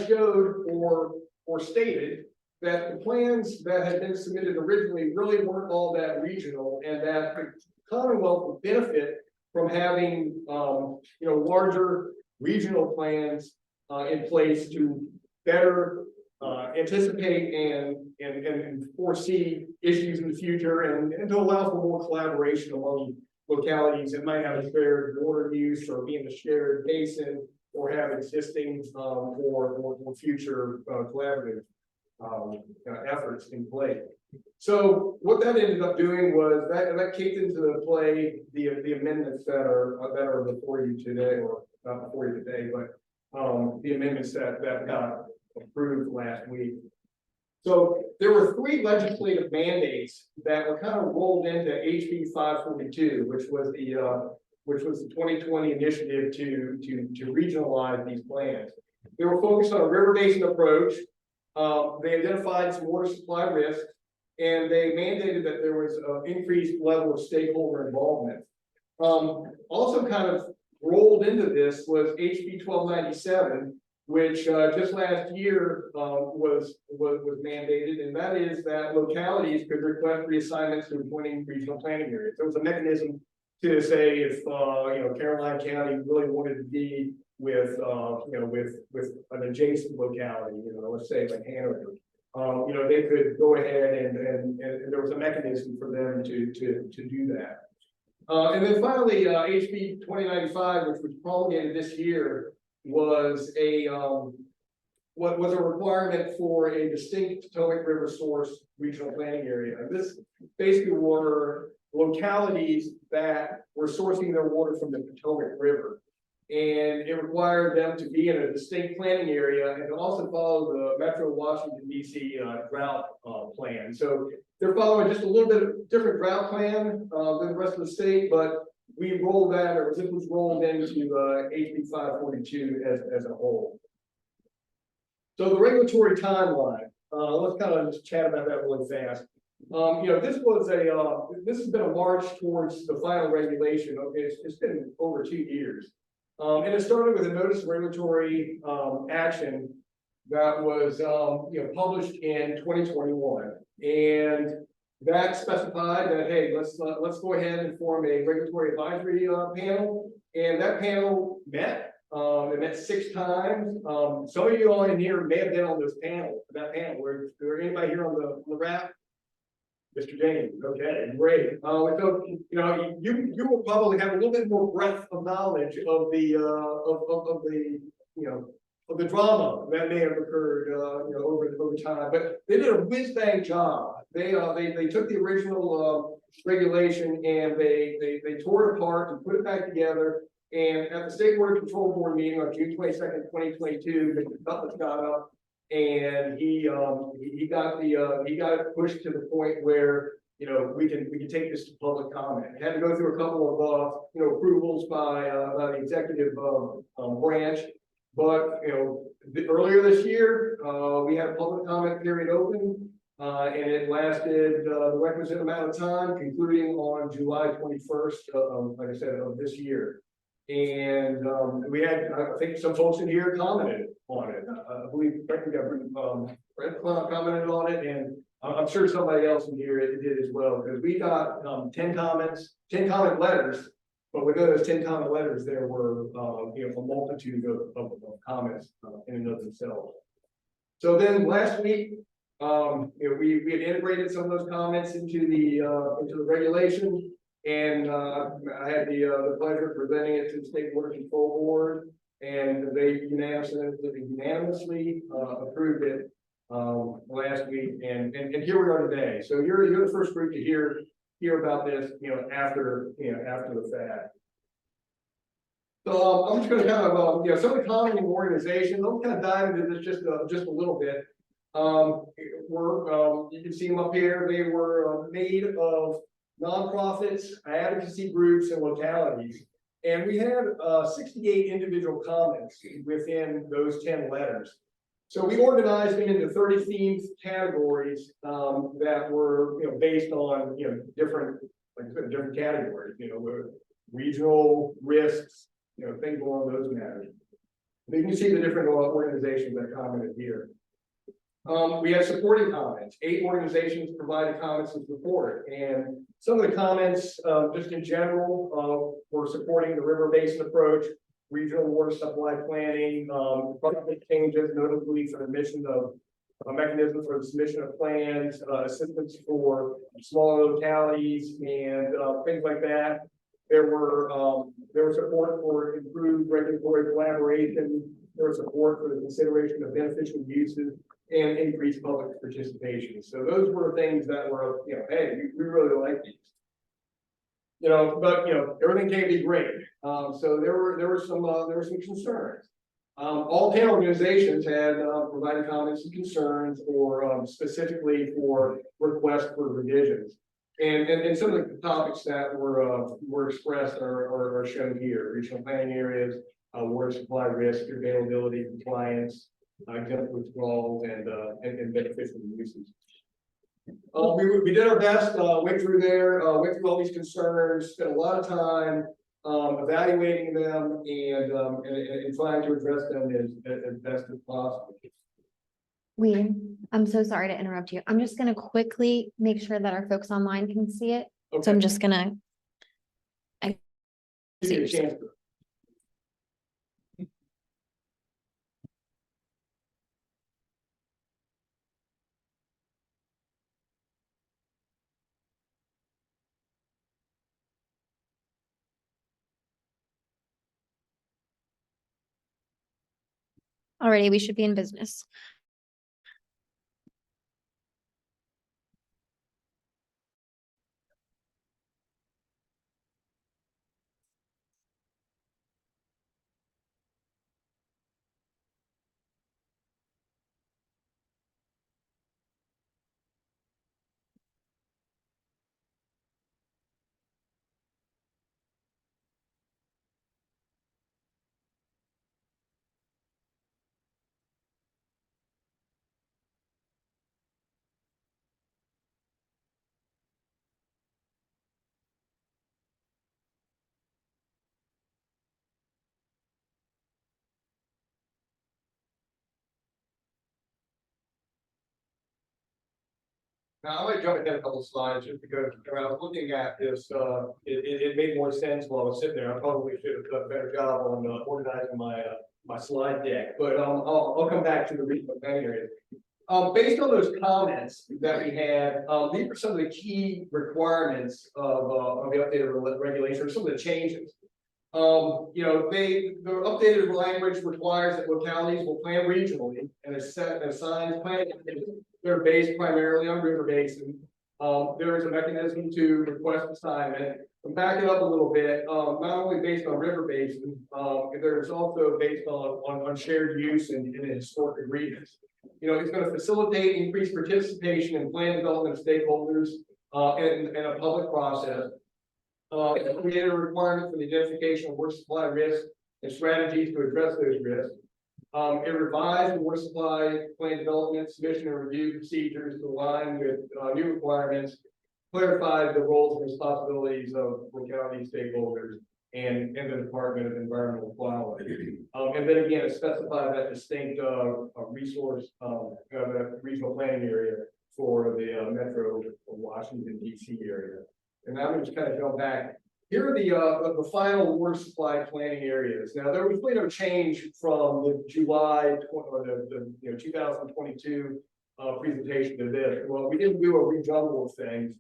showed or stated that the plans that had been submitted originally really weren't all that regional, and that the Commonwealth would benefit from having larger regional plans in place to better anticipate and foresee issues in the future, and to allow for more collaboration among localities that might have a shared water use, or be in a shared basin, or have existing or future collaborative efforts in play. So what that ended up doing was that kicked into play the amendments that are before you today, or not before you today, but the amendments that got approved last week. So there were 3 legislative mandates that were kind of rolled into HB 542, which was the 2020 initiative to regionalize these plans. They were focused on a river basin approach. They identified some water supply risks, and they mandated that there was an increased level of stakeholder involvement. Also kind of rolled into this was HB 1297, which just last year was mandated, and that is that localities could request reassignments to appointing regional planning areas. There was a mechanism to say if Caroline County really wanted to be with an adjacent locality, let's say like Hanover, they could go ahead and there was a mechanism for them to do that. And then finally, HB 2095, which was promulgated this year, was a requirement for a distinct Potomac River source regional planning area. And this basically were localities that were sourcing their water from the Potomac River. And it required them to be in a distinct planning area and to also follow the Metro Washington DC drought plan. So they're following just a little bit of different drought plan than the rest of the state, but we rolled that, or it was rolled into HB 542 as a whole. So the regulatory timeline, let's kind of just chat about that really fast. This has been a march towards the final regulation. Okay, it's been over 2 years. And it started with a notice of regulatory action that was published in 2021. And that specified that, hey, let's go ahead and form a regulatory advisory panel. And that panel met. They met 6 times. Some of you all in here may have been on that panel. Were there anybody here on the RAP? Mr. James, okay, great. So you will probably have a little bit more breadth of knowledge of the drama that may have occurred over time. But they did a whiz bang job. They took the original regulation and they tore it apart and put it back together. And at the State Water Control Board meeting on June 22nd, 2022, Mr. Cutlass got up and he got it pushed to the point where we can take this to public comment. It had to go through a couple of approvals by the executive branch, but earlier this year we had a public comment period open, and it lasted the requisite amount of time, concluding on July 21st, like I said, of this year. And we had, I think, some folks in here commented on it. I believe Brett commented on it, and I'm sure somebody else in here did as well, because we got 10 comment letters, but within those 10 comment letters, there were a multitude of comments in and of themselves. So then last week, we had integrated some of those comments into the regulation. And I had the pleasure of presenting it to the State Water Control Board, and they unanimously approved it last week. And here we are today. So you're the first group to hear about this, after the fact. So I'm just going to kind of some of the common organizations. I'm kind of dive into this just a little bit. You can see them up here. They were made of nonprofits, advocacy groups, and localities. And we had 68 individual comments within those 10 letters. So we organized them into 30 themed categories that were based on different categories, regional risks, things along those matters. You can see the different organizations that commented here. We had supporting comments. 8 organizations provided comments in support, and some of the comments, just in general, were supporting the river basin approach, regional water supply planning, project changes, notably for the mission of a mechanism for the submission of plans, assistance for smaller localities, and things like that. There was support for improved regulatory collaboration. There was support for the consideration of beneficial uses and increased public participation. So those were things that were, hey, we really like these. But everything can't be great. So there were some concerns. All 10 organizations had provided comments and concerns, or specifically for requests for revisions. And some of the topics that were expressed are shown here: regional planning areas, water supply risk, availability, compliance, exempt withdrawals, and beneficial uses. We did our best, went through all these concerns, spent a lot of time evaluating them and trying to address them as best as possible. Weeden, I'm so sorry to interrupt you. I'm just gonna quickly make sure that our folks online can see it. Okay. So I'm just gonna. Give you a chance to. Alrighty, we should be in business. Now, I might jump ahead a couple of slides just because when I was looking at this, it made more sense while I was sitting there. I probably should have done a better job on organizing my slide deck, but I'll come back to the regional planning area. Based on those comments that we had, these are some of the key requirements of the updated regulation, or some of the changes. The updated language requires that localities will plan regionally and assign planning. They're based primarily on river basin. There is a mechanism to request assignment. And back it up a little bit, not only based on river basin, there's also based on shared use and historic agreements. It's going to facilitate increased participation in plan development of stakeholders and a public process. It created a requirement for the identification of water supply risks and strategies to address those risks. It revised the water supply plan development, submission, and review procedures to align with new requirements, clarified the roles and responsibilities of locality stakeholders and the Department of Environmental Quality. And then again, it specified that distinct resource, regional planning area for the Metro Washington, D.C. area. And now I'm just kind of go back. Here are the final water supply planning areas. Now there was really no change from the July or the 2022 presentation to this. Well, we didn't do a rejumble of things.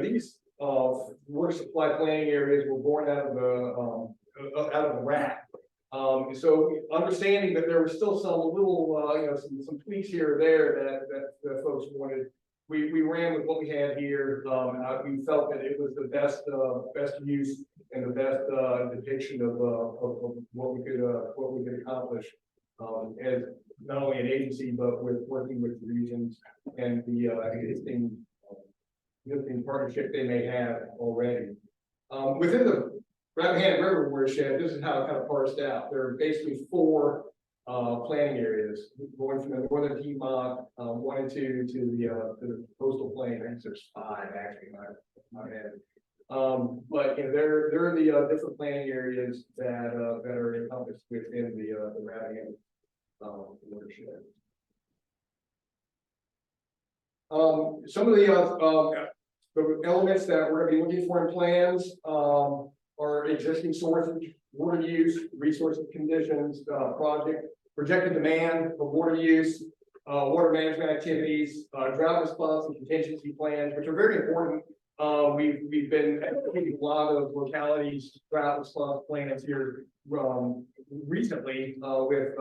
These water supply planning areas were born out of the RAP. So understanding that there were still some little some tweaks here or there that folks wanted. We ran with what we had here. We felt that it was the best use and the best depiction of what we could accomplish as not only an agency but with working with the regions and the existing partnership they may have already. Within the Rappahannock River watershed, this is how it kind of parsed out. There are basically 4 planning areas going from the northern Piedmont, 1 and 2 to the coastal plain. I think there's 5 actually in my head. But they're the different planning areas that are encompassed within the Rappahannock watershed. Some of the elements that we're going to be looking for in plans are existing sources, water use, resource conditions, projected demand for water use, water management activities, drought response and contingency plans, which are very important. We've been executing a lot of localities drought response plans here recently with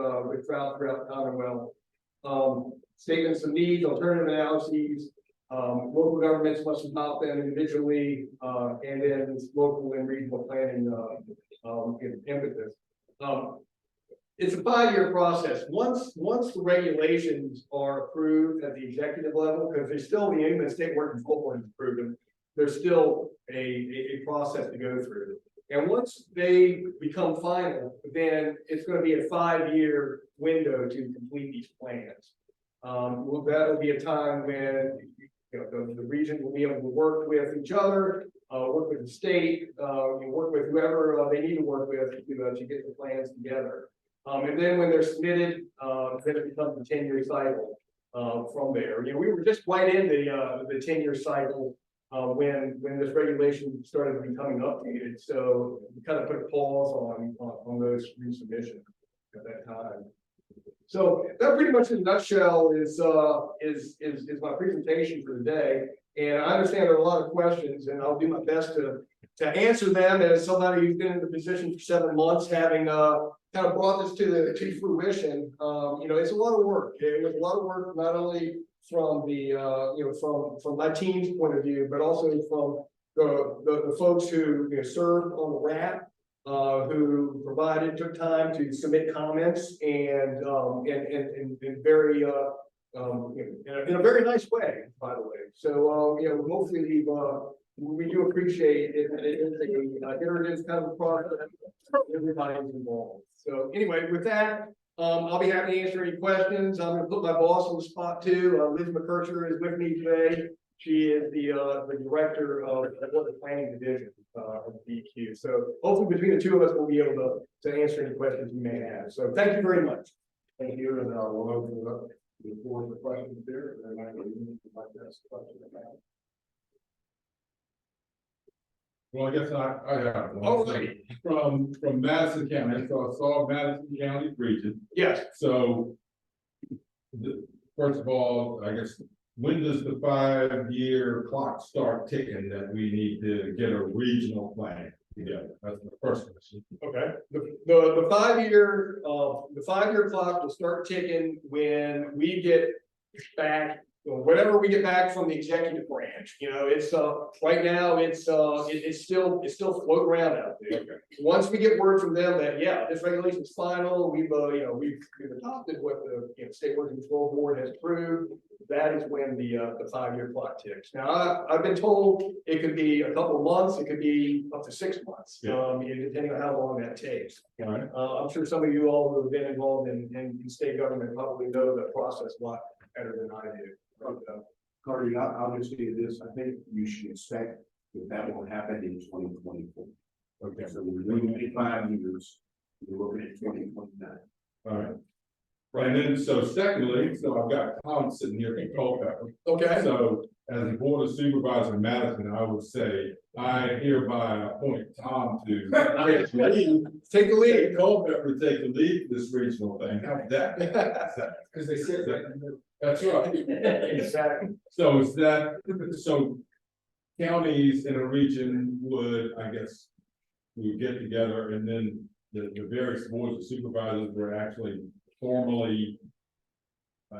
drought throughout the Commonwealth. Statements of needs, alternative analyses. Local governments must adopt them individually, and then local and regional planning emphasis. It's a 5-year process. Once the regulations are approved at the executive level, because there's still the England State Work Control Board is approved, there's still a process to go through. And once they become final, then it's going to be a 5-year window to complete these plans. That will be a time when the region will be able to work with each other, work with the state, work with whoever they need to work with to get the plans together. And then when they're submitted, then it becomes a 10-year cycle from there. We were just right in the 10-year cycle when this regulation started becoming updated. So we kind of put a pause on those resubmissions at that time. So that pretty much in a nutshell is my presentation for the day. And I understand there are a lot of questions, and I'll do my best to answer them as somebody who's been in the position for 7 months, having kind of brought this to fruition. It's a lot of work. It was a lot of work, not only from the from my team's point of view, but also from the folks who served on the RAP. Who took time to submit comments and very in a very nice way, by the way. So hopefully we do appreciate it. It is a iterative kind of process. Everybody's involved. So anyway, with that, I'll be happy to answer any questions. I'm going to put my boss on the spot too. Liz McKercher is with me today. She is the director of the planning division of DQ. So hopefully between the two of us, we'll be able to answer any questions you may have. So thank you very much. Thank you, and we'll open it up The floor for questions there, and then I would like to ask a question about. Well, I guess I have. one. All right. From Madison County, so I saw Madison County region. Yes. So. First of all, I guess, when does the 5-year clock start ticking that we need to get a regional plan together? That's the first question. Okay, the 5-year clock will start ticking when we get back, whatever we get back from the executive branch, it's, right now, it's still floating around out there. Once we get word from them that, yeah, this regulation is final, we've adopted what the State Working Control Board has approved, that is when the 5-year clock ticks. Now, I've been told it could be a couple of months, it could be up to 6 months, depending on how long that takes. Right. I'm sure some of you all who have been involved in state government probably know the process a lot better than I do. Carter, I'll just say this, I think you should expect that will happen in 2024. Okay, so we're looking at 5 years, we're looking at 2029. All right. Right, and then, so secondly, so I've got Tom sitting here in Culpeper. Okay. So as a board of supervisor in Madison, I would say, I hereby appoint Tom to take the lead. Culpeper take the lead for this regional thing. How's that? Because they said That's right. Exactly. So is that, so counties in a region would, I guess, we would get together and then the various boards of supervisors were actually formally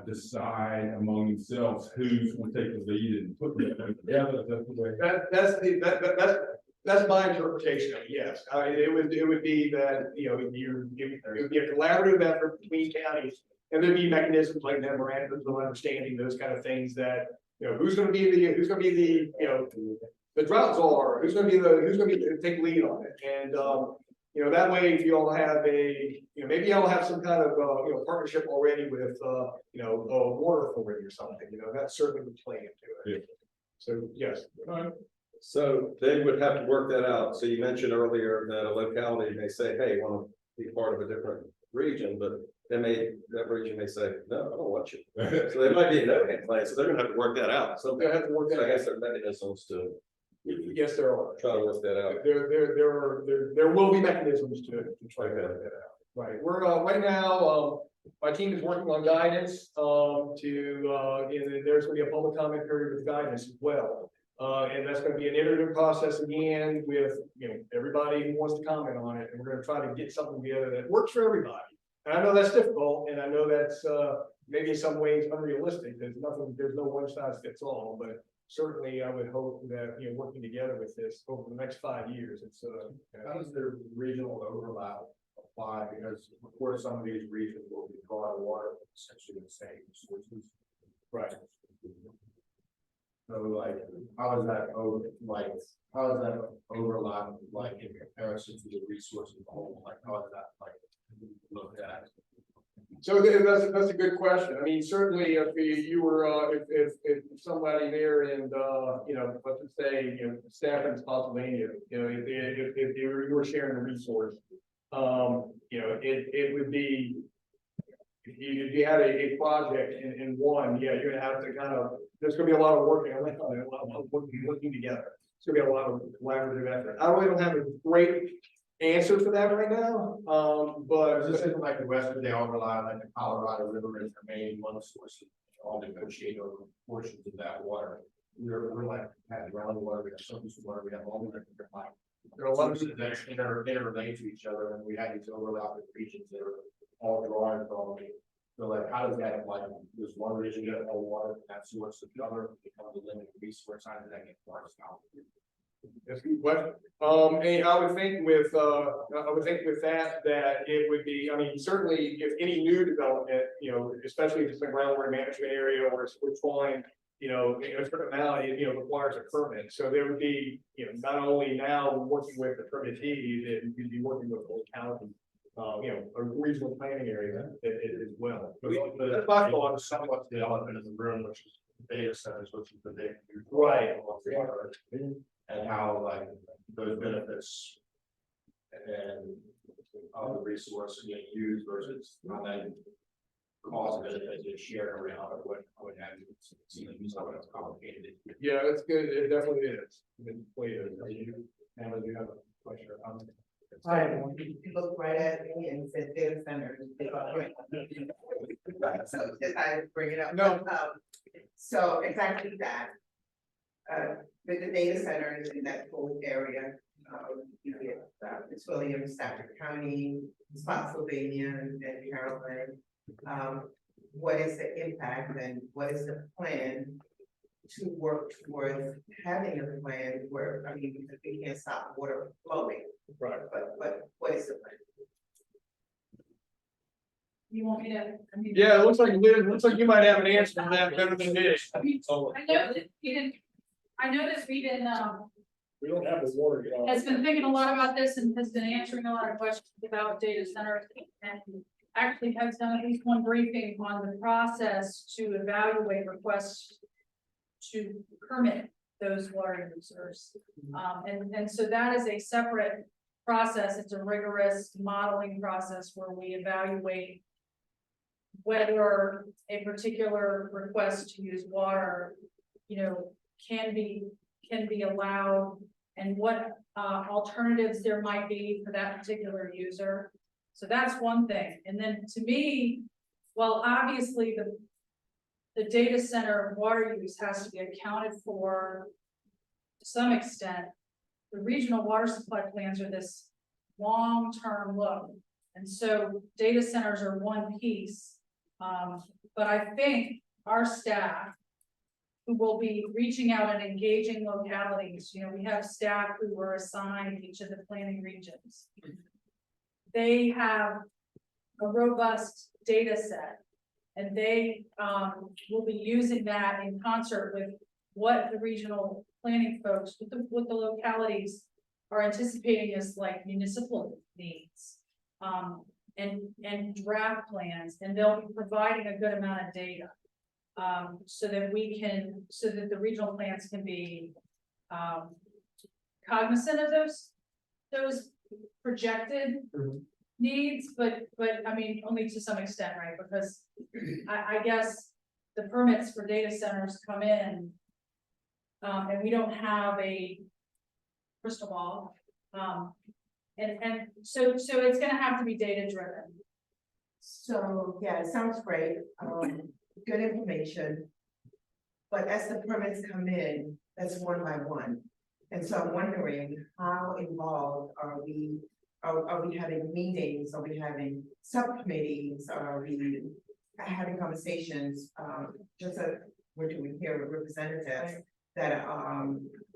decide among themselves who's going to take the lead and put them together. That's the way. That's my interpretation of it, yes. It would be that, it would be a collaborative effort between counties. And there'd be mechanisms like memorandums of understanding, those kind of things that, who's gonna be the the drought czar, who's gonna take lead on it. And, that way, if you all have maybe y'all have some kind of, partnership already with, a water authority or something, that certainly would play into it. So, yes. So they would have to work that out. So you mentioned earlier that a locality may say, hey, want to be part of a different region, but that region may say, no, I don't want you. So they might be a no-hand plan, so they're gonna have to work that out. So they have to work that out. I guess there are mechanisms to. Yes, there are. Try to work that out. There will be mechanisms to try to work that out. Right, we're, right now, my team is working on guidance, there's gonna be a public comment period with guidance as well. And that's gonna be an iterative process again with, everybody who wants to comment on it, and we're gonna try to get something together that works for everybody. And I know that's difficult, and I know that's, maybe in some ways unrealistic, there's no one size fits all, but certainly I would hope that, working together with this over the next 5 years, it's, how does their regional overlap apply? Because of course, some of these regions will be drawing water from essentially the same sources. Right. So like, how is that overlap like in comparison to the resources of the whole? Like, how is that like looked at? So that's a good question. I mean, certainly if you were, if somebody there and, let's just say, staff in Pennsylvania, if you were sharing a resource, it would be, if you had a project in one, you're gonna have to there's gonna be a lot of working, a lot of working together. It's gonna be a lot of collaborative effort. I really don't have a great answer for that right now, but this isn't like the Western, they all rely on like the Colorado River as their main one source, all negotiate over portions of that water. We're like had groundwater, we have surface water, we have all the different like there are a lot of things that interrelate to each other, and we had these overlapping regions that are all drawing from. So like, how does that like this one region get all water and that source of the other becomes a limited resource? How does that get parsed out? That's a good question. And I would think with that it would be, I mean, certainly if any new development, especially if it's a groundwater management area or it's fine, a certain amount, requires a permit. So there would be, not only now working with the permittees, you'd be working with the county, a regional planning area as well. But my thought is somewhat the elephant in the room, which is data centers, which is the big right. And how like those benefits and all the resources being used versus how they cost benefit is shared around, or what have you. It's somewhat complicated. Yeah, it's good, it definitely is. Wait, Anna, do you have a question or comment? Hi, you looked right at me and said data centers. So just I bring it up. No. So exactly that. With the data centers in that whole area, you get, it's William, Stafford County, Spotsylvania, and Caroline. What is the impact and what is the plan to work towards having a plan where, I mean, because we can't stop water flowing. Right. But what is the plan? You want me to? I mean- Yeah, it looks like you might have an answer to that better than me. I know that Weeden, We don't have the water. has been thinking a lot about this and has been answering a lot of questions about data centers. And actually has done at least one briefing on the process to evaluate requests to permit those water users. And so that is a separate process. It's a rigorous modeling process where we evaluate whether a particular request to use water, can be allowed, and what alternatives there might be for that particular user. So that's one thing. And then to me, well, obviously the data center water use has to be accounted for to some extent. The regional water supply plans are this long-term look. And so data centers are one piece. But I think our staff, who will be reaching out and engaging localities, we have staff who were assigned each of the planning regions. They have a robust data set, and they will be using that in concert with what the regional planning folks, what the localities are anticipating as like municipal needs, and draft plans, and they'll be providing a good amount of data. So that the regional plans can be cognizant of those projected needs, but I mean, only to some extent, right? Because I guess the permits for data centers come in, and we don't have a crystal ball. And so it's gonna have to be data driven. So, yeah, it sounds great, good information. But as the permits come in, that's one by one. And so I'm wondering, how involved are we? Are we having meetings? Are we having subcommittees? Are we having conversations? Just we're doing here with representatives that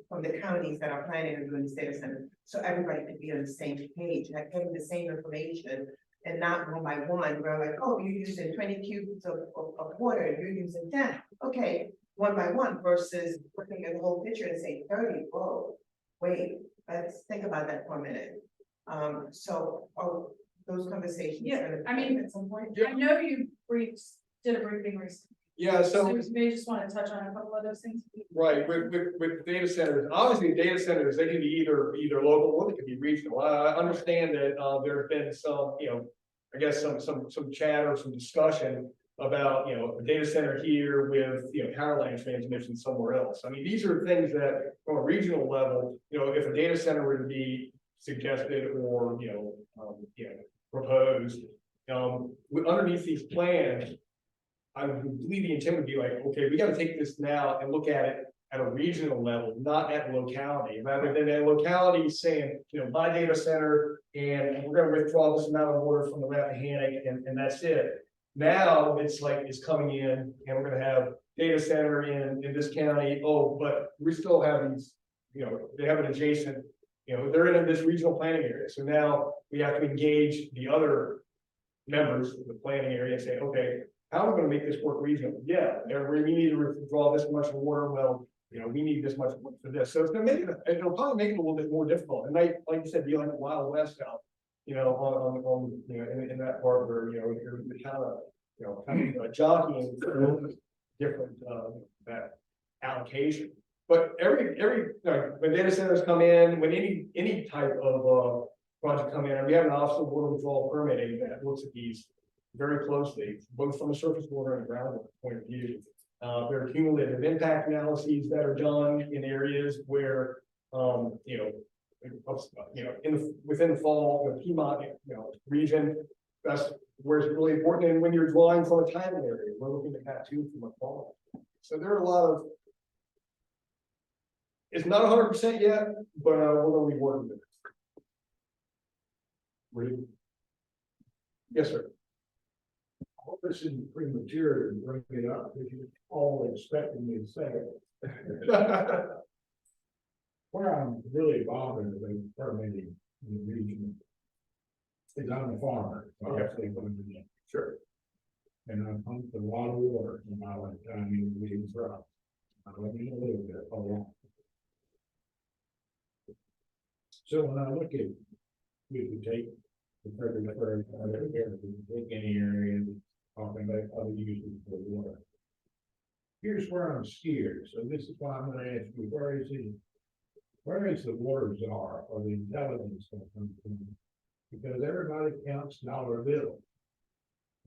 from the counties that are planning on doing this data center. So everybody can be on the same page, like getting the same information. And not one by one, we're like, oh, you're using 20 cubes of water, you're using 10. Okay, one by one versus looking at the whole picture and saying 30, whoa, wait, let's think about that for a minute. So are those conversations? Yeah, I mean, at some point? I know you did a briefing recently. Yeah, so. You may just want to touch on a couple of those things. Right, with data centers, obviously data centers, they can be either local or they can be regional. I understand that there have been some, I guess some chat or some discussion about, a data center here with, power line transmission somewhere else. I mean, these are things that from a regional level, if a data center were to be suggested or, proposed, underneath these plans, I would believe the intent would be like, okay, we got to take this now and look at it at a regional level, not at locality. Rather than a locality saying, my data center, and we're going to withdraw this amount of water from the Rappahannock, and that's it. Now it's like it's coming in, and we're going to have data center in this county. Oh, but we still have these, they have an adjacent, they're in this regional planning area. So now we have to engage the other members of the planning area and say, okay, how are we going to make this work regional? Yeah, we need to withdraw this much water. Well, we need this much for this. So it's going to make it'll probably make it a little bit more difficult. And like you said, be like the Wild West out, on in that part where you're kind of jockeying for different that allocation. But every when data centers come in, when any type of project come in, and we have an office of water withdrawal permitting that looks at these very closely, both from a surface water and groundwater point of view. There are cumulative impact analyses that are done in areas where, within the fall, the Piedmont, region, that's where it's really important. And when you're drawing from a tidal area, we're looking at that too from a fall. So there are a lot of, it's not 100% yet, but we're going to be working with it. Really? Yes, sir. I hope this isn't premature to bring it up, because you're all expecting me to say it. Where I'm really bothered with permitting in the region is I'm a farmer, so I actually live in it. Sure. And I've pumped a lot of water in my lifetime in the Weeden drought. I live in a little bit, a lot. So when I look at, we could take the perfect area, take any area, talking about other uses for water. Here's where I'm scared, so this is why I'm gonna ask you, where is the water czar or the intelligence that comes from? Because everybody counts dollar bills.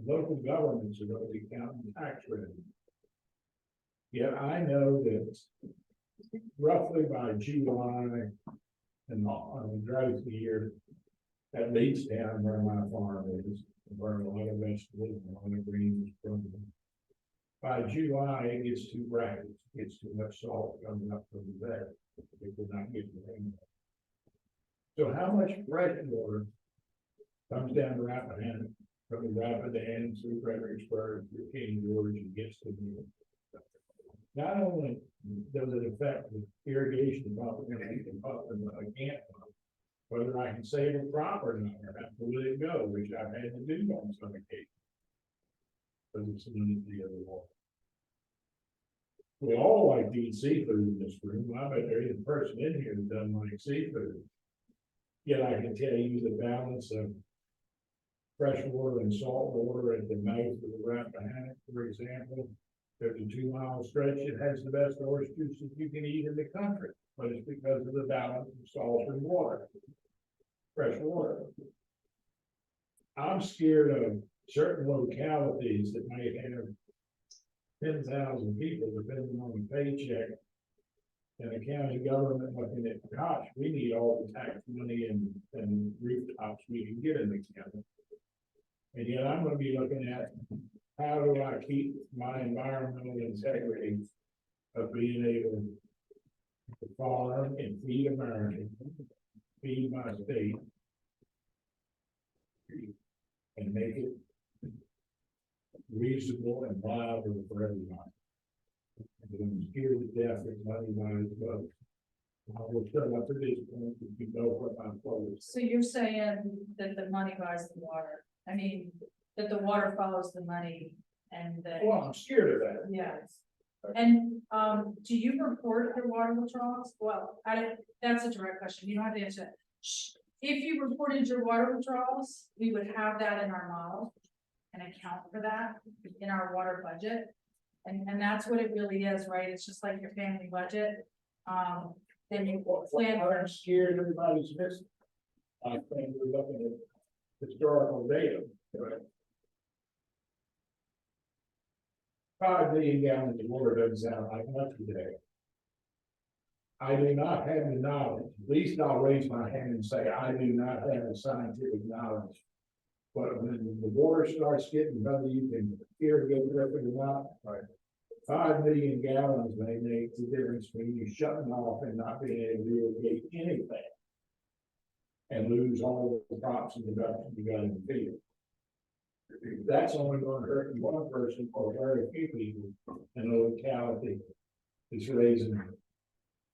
Local governments are going to be counting tax revenue. Yet I know that roughly by July and on the drought year, that leads down where my farm is, where a lot of vegetables and a lot of greens is from. By July, it gets too bright, it gets too much salt coming up from the bed. It will not get the rain. So how much fresh water comes down to Rappahannock, from the Rapidan through Fredericksburg, through King George, and gets to me? Not only does it affect the irrigation pump, and I can pump and I can't pump, whether I can save a crop or not, or have to let it go, which I've had to do on some occasions. Because it's limited the other water. We all like to eat seafood in this room. I bet there isn't a person in here that doesn't like seafood. Yet I can tell you the balance of fresh water and salt water at the mouth of the Rappahannock, for example. There's a 2-mile stretch. It has the best oysters that you can eat in the country, but it's because of the balance of salt and water, fresh water. I'm scared of certain localities that may have 10,000 people depending on the paycheck, and the county government looking at, gosh, we need all the tax money and rooftops we can get in the county. And yet I'm going to be looking at, how do I keep my environmental integrity of being able to farm and feed America, feed my state, and make it reasonable and viable for everybody. I'm scared to death that money wise goes. I will shut up at this point if you know what I'm told. So you're saying that the money buys the water? I mean, that the water follows the money and that. Well, I'm scared of that. Yes. And do you report your water withdrawals? Well, that's a direct question. You don't have to answer that. If you reported your water withdrawals, we would have that in our model and account for that in our water budget. And that's what it really is, right? It's just like your family budget. Then you plan for. I'm scared everybody's missing. I think we're looking at historical data. Right? 5 million gallons of water doesn't sound like much today. I do not have the knowledge. At least I'll raise my hand and say I do not have the scientific knowledge. But when the water starts getting, whether you can irrigate it or not, right? 5 million gallons may make the difference between you shutting off and not being able to irrigate anything, and lose all the crops and production you got in the field. That's only going to hurt one person or very few people in a locality that's raising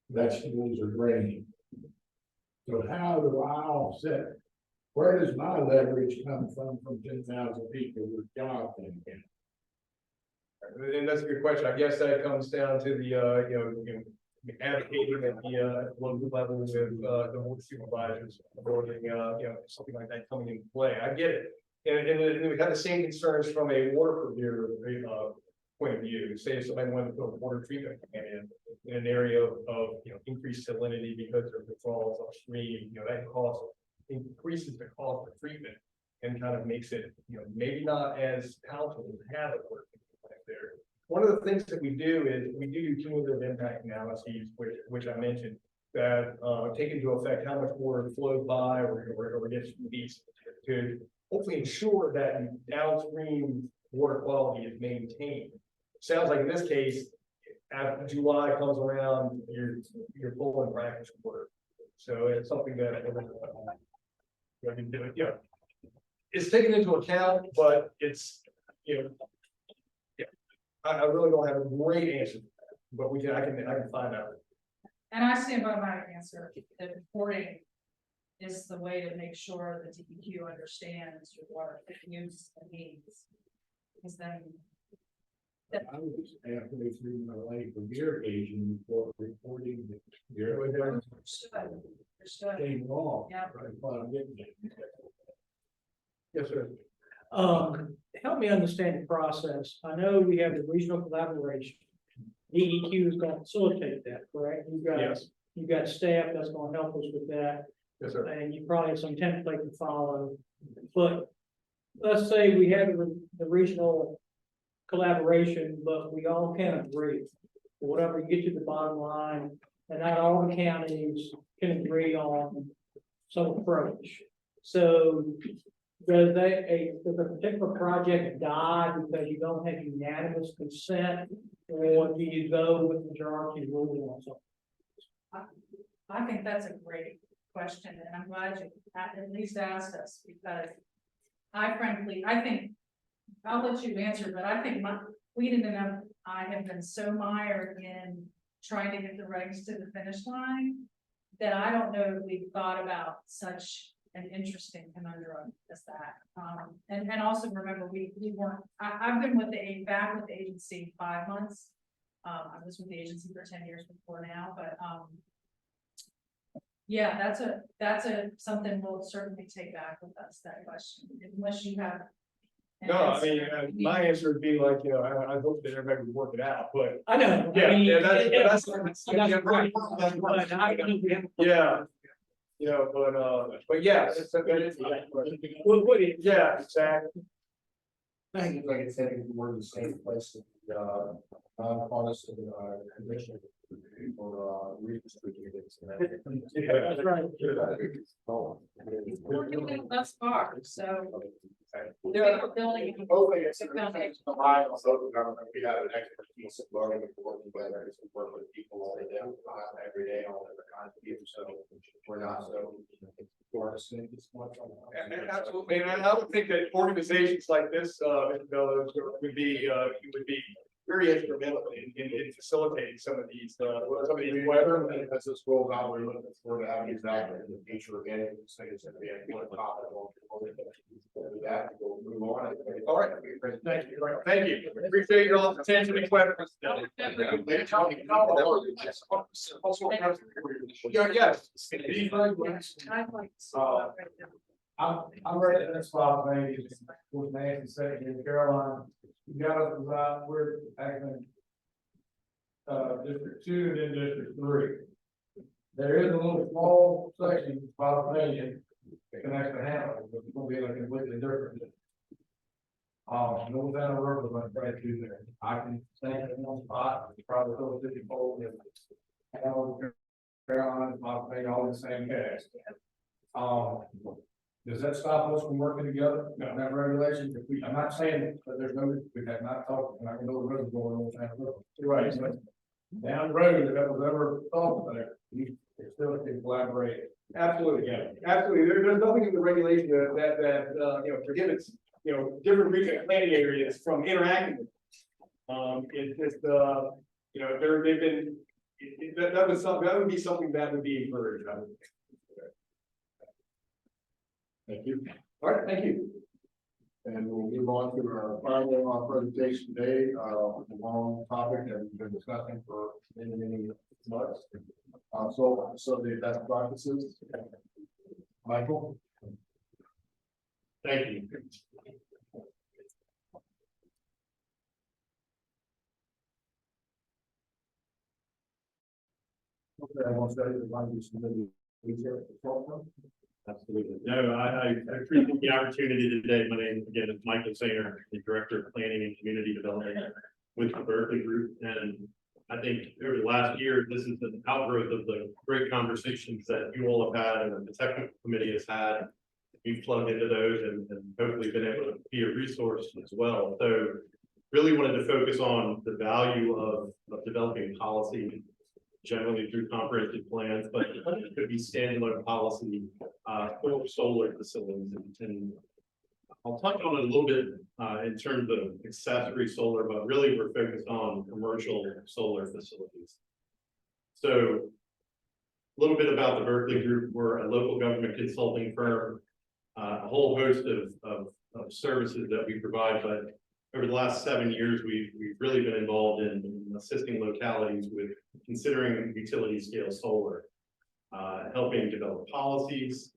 vegetables or grain. So how do I offset? Where does my leverage come from 10,000 people with jobs in Canada? And that's a good question. I guess that comes down to the, advocating at the local level with the board supervisors, avoiding, something like that coming into play. I get it. And we have the same concerns from a water provider point of view. Say if somebody wanted to put a water treatment plant in an area of increased salinity because of the falls upstream, that increases the cost of treatment. and kind of makes it, maybe not as palatable to have it working there. One of the things that we do is we do cumulative impact analyses, which I mentioned, that take into effect how much water flows by or gets released to hopefully ensure that downstream water quality is maintained. Sounds like in this case, after July comes around, you're pulling brackish water. So it's something that it's taken into account, but it's I really don't have a great answer, but I can find out. And I stand by my answer, that reporting is the way to make sure that DEQ understands your water use and needs. Because then. I was halfway through my life of irrigation before reporting the irrigation Understood. came along. Yeah. I thought I'm getting it. Yes, sir. Help me understand the process. I know we have the regional collaboration. DEQ is going to facilitate that, correct? Yes. You've got staff that's going to help us with that. Yes, sir. And you probably have some template to follow. But let's say we have the regional collaboration, but we all can agree. Whatever, you get to the bottom line, and not all the counties can agree on some approach. So does a particular project die because you don't have unanimous consent, or do you go with majority ruling on something? I think that's a great question, and I'm glad you at least asked us, because I think, I'll let you answer, but I think Weeden and I have been so mired in trying to get the regs to the finish line that I don't know if we've thought about such an interesting conundrum as that. And also remember, we weren't, I've been back with the agency 5 months. I was with the agency for 10 years before now, but yeah, that's something we'll certainly take back with us, that question, unless you have. No, I mean, my answer would be like, I hope that everybody would work it out, but. I know. Yeah, I mean, that's right. Yeah. But yeah, yeah, exactly. I think like I said, we're in the same place that honest commission for redistributing it. Yeah, that's right. We're doing it thus far, so. Yeah. Building. Hopefully it's the local government, we have an expertise of learning and working together, to work with people all day, every day on different kinds of people, so we're not so. Absolutely, and I would think that organizations like this, Mr. Bellows, would be very instrumental in facilitating some of these Whether as this rolls out, we're looking forward to having these out in the future again, so it's going to be a more profitable. That we'll move on. All right, thank you. Appreciate your all attention and questions. Yeah, yes. I'm ready to this spot, maybe, with Nancy saying in Carolina, you got us about, we're actually District 2 and then District 3. There is a little small section, 5 million, that connects to Hannibal, but it's gonna be like completely different. North Anna River went right through there. I can stand in one spot, it's probably over 50 fold. Carolina, 5 million, all the same gas. Does that stop us from working together? No, that regulation, I'm not saying that there's no, we have not talked, and I know the road's going on Santa Rosa. You're right. Down the road, if that was ever thought about it, we still can collaborate. Absolutely, yeah, absolutely. There's nothing in the regulation that prohibits, different regional planning areas from interacting with. It's just, they've been, that would be something that would be encouraged, I would think. Thank you. All right, thank you. And we'll move on to our final presentation today, a long topic that we've been discussing for many months. So the best practices. Michael. Thank you. Okay, I want to say that I'm just going to be Absolutely. No, I appreciate the opportunity today. My name again is Michael Zehner, the Director of Planning and Community Development with the Berkley Group. And I think over the last year, this is an outgrowth of the great conversations that you all have had and the technical committee has had. We've plugged into those and hopefully been able to be a resource as well. So really wanted to focus on the value of developing policy generally through comprehensive plans, but it could be standalone policy for solar facilities. And I'll touch on it a little bit in terms of accessory solar, but really we're focused on commercial solar facilities. So a little bit about the Berkley Group. We're a local government consulting firm, a whole host of services that we provide, but over the last 7 years, we've really been involved in assisting localities with considering utility scale solar, helping develop policies,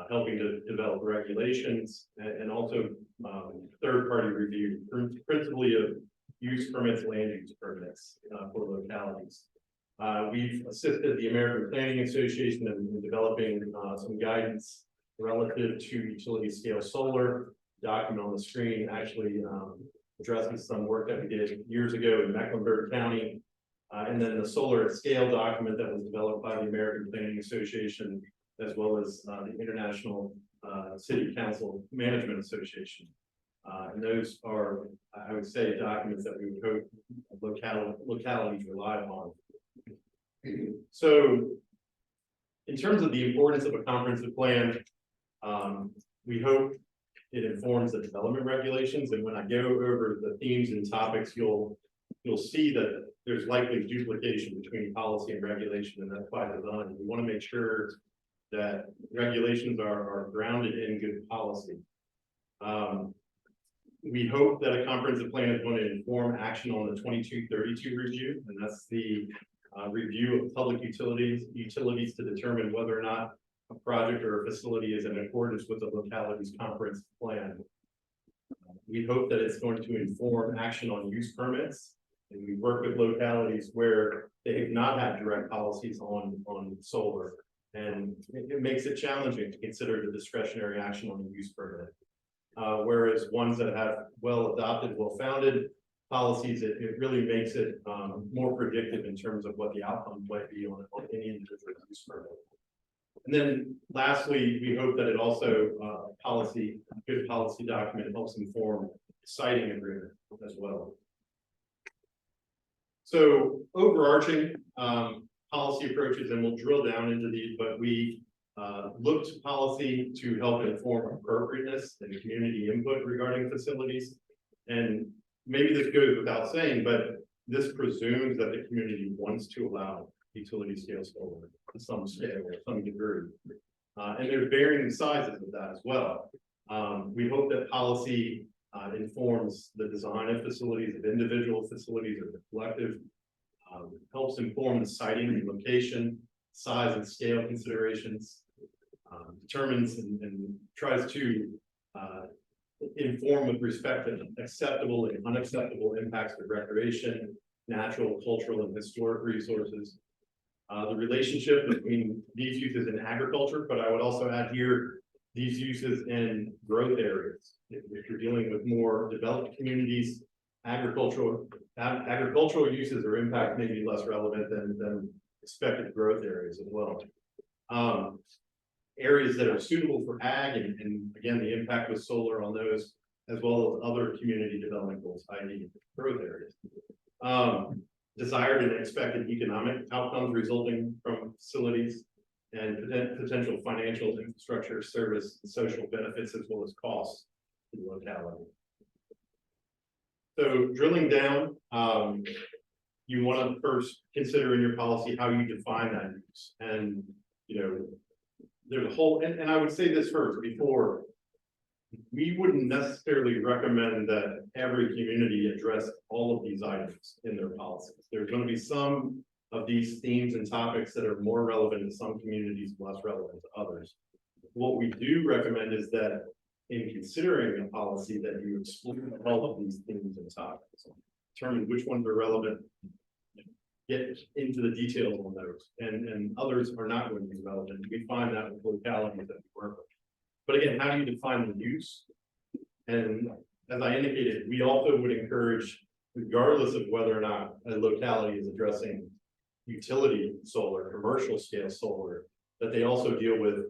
helping to develop regulations, and also third-party review, principally of use permits, land use permits for localities. We've assisted the American Planning Association in developing some guidance relative to utility scale solar. Document on the screen actually addresses some work that we did years ago in Mecklenburg County. And then the solar at scale document that was developed by the American Planning Association, as well as the International City Council Management Association. And those are, I would say, documents that we would hope localities rely upon. So in terms of the importance of a comprehensive plan, we hope it informs the development regulations. And when I go over the themes and topics, you'll see that there's likely duplication between policy and regulation, and that's by design. We want to make sure that regulations are grounded in good policy. We hope that a comprehensive plan is going to inform action on the 2232 review, and that's the review of public utilities to determine whether or not a project or a facility is in accordance with the locality's comprehensive plan. We hope that it's going to inform action on use permits, and we work with localities where they have not had direct policies on solar, and it makes it challenging to consider the discretionary action on the use permit. Whereas ones that have well adopted, well-founded policies, it really makes it more predictive in terms of what the outcome might be on any individual use permit. And then lastly, we hope that it also good policy document helps inform siting agreement as well. So overarching policy approaches, and we'll drill down into these, but we look to policy to help inform appropriateness and community input regarding facilities. And maybe this goes without saying, but this presumes that the community wants to allow utility scale solar to some scale or some degree. And there's varying sizes of that as well. We hope that policy informs the design of facilities, of individual facilities, or the collective, helps inform the siting and location, size and scale considerations, determines and tries to inform with respect to acceptable and unacceptable impacts of recreation, natural, cultural, and historic resources. The relationship between these uses in agriculture, but I would also add here these uses in growth areas. If you're dealing with more developed communities, agricultural uses or impact may be less relevant than expected growth areas as well. Areas that are suitable for ag, and again, the impact with solar on those, as well as other community development goals, i.e. growth areas. Desired and expected economic outcomes resulting from facilities, and potential financial infrastructure, service, and social benefits, as well as costs to the locality. So drilling down, you want to first consider in your policy how you define that use. And, there's a whole, and I would say this first before, we wouldn't necessarily recommend that every community address all of these items in their policies. There's going to be some of these themes and topics that are more relevant to some communities, less relevant to others. What we do recommend is that in considering a policy that you exclude all of these themes and topics, determine which ones are relevant, get into the details on those, and others are not going to be relevant. We find that with localities that we work with. But again, how do you define the use? And as I indicated, we also would encourage, regardless of whether or not a locality is addressing utility solar, commercial scale solar, that they also deal with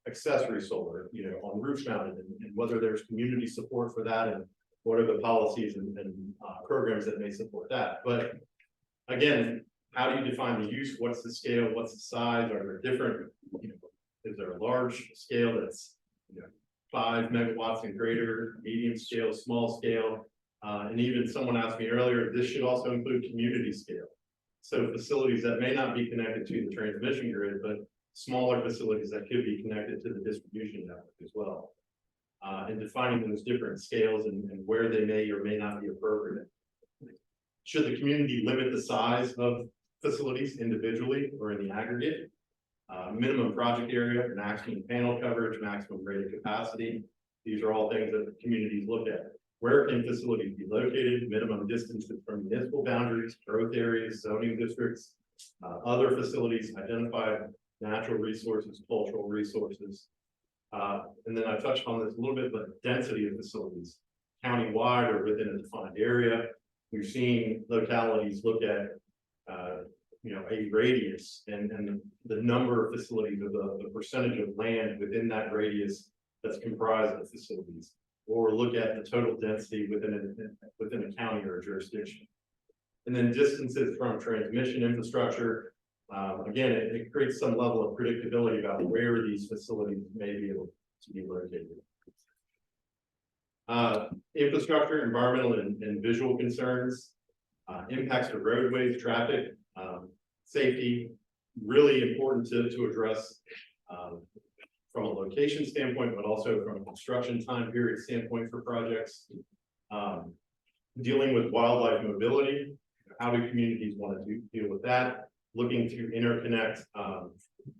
accessory solar, you know, on roof mounted, and whether there's community support for that, and what are the policies and programs that may support that. But again, how do you define the use? What's the scale? What's the size? Are there different, you know, is there a large scale that's, you know, 5 megawatts and greater, medium scale, small scale? And even someone asked me earlier, this should also include community scale. So facilities that may not be connected to the transmission grid, but smaller facilities that could be connected to the distribution network as well. And defining those different scales and where they may or may not be appropriate. Should the community limit the size of facilities individually or in the aggregate? Minimum project area, maximum panel coverage, maximum rated capacity. These are all things that the communities look at. Where can facilities be located? Minimum distances from municipal boundaries, growth areas, zoning districts, other facilities, identified natural resources, cultural resources. And then I touched on this a little bit, but density of facilities, countywide or within a defined area. We've seen localities look at, you know, a radius and the number of facilities, or the percentage of land within that radius that's comprised of facilities, or look at the total density within a county or a jurisdiction. And then distances from transmission infrastructure. Again, it creates some level of predictability about where these facilities may be able to be located. Infrastructure, environmental and visual concerns, impacts to roadways, traffic, safety, really important to address from a location standpoint, but also from a construction time period standpoint for projects. Dealing with wildlife mobility, how do communities want to deal with that? Looking to interconnect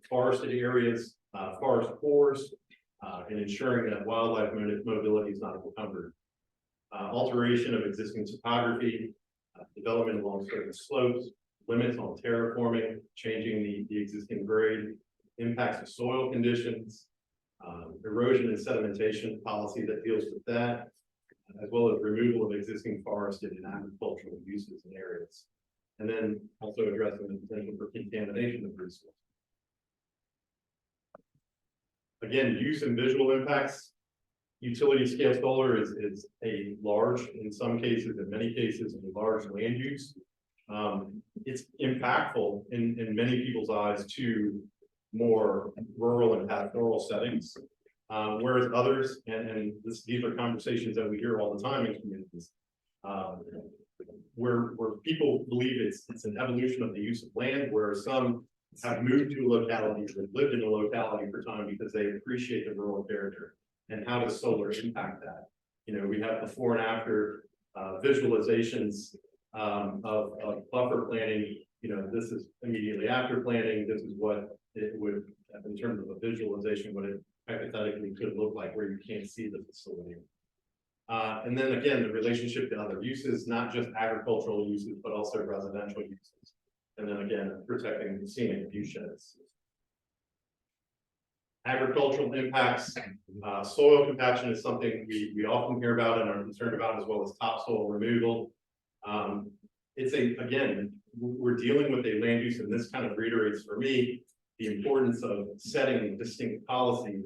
forested areas, forest cores, and ensuring that wildlife mobility is not encumbered. Alteration of existing topography, development along certain slopes, limits on terraforming, changing the existing grade, impacts of soil conditions, erosion and sedimentation policy that deals with that, as well as removal of existing forested and agricultural uses in areas. And then also addressing the potential for contamination of resources. Again, use and visual impacts. Utility scale solar is a large, in some cases, in many cases, a large land use. It's impactful in many people's eyes to more rural and pastoral settings, whereas others, and these are conversations that we hear all the time in communities, where people believe it's an evolution of the use of land, where some have moved to a locality, that lived in a locality for time because they appreciate the rural character. And how does solar impact that? You know, we have before and after visualizations of buffer planning. You know, this is immediately after planning. This is what it would, in terms of a visualization, what it hypothetically could look like where you can't see the facility. And then again, the relationship to other uses, not just agricultural uses, but also residential uses. And then again, protecting the scenic view sheds. Agricultural impacts, soil compaction is something we often hear about and are concerned about, as well as topsoil removal. Again, we're dealing with a land use, and this kind of reiterates for me the importance of setting distinct policies.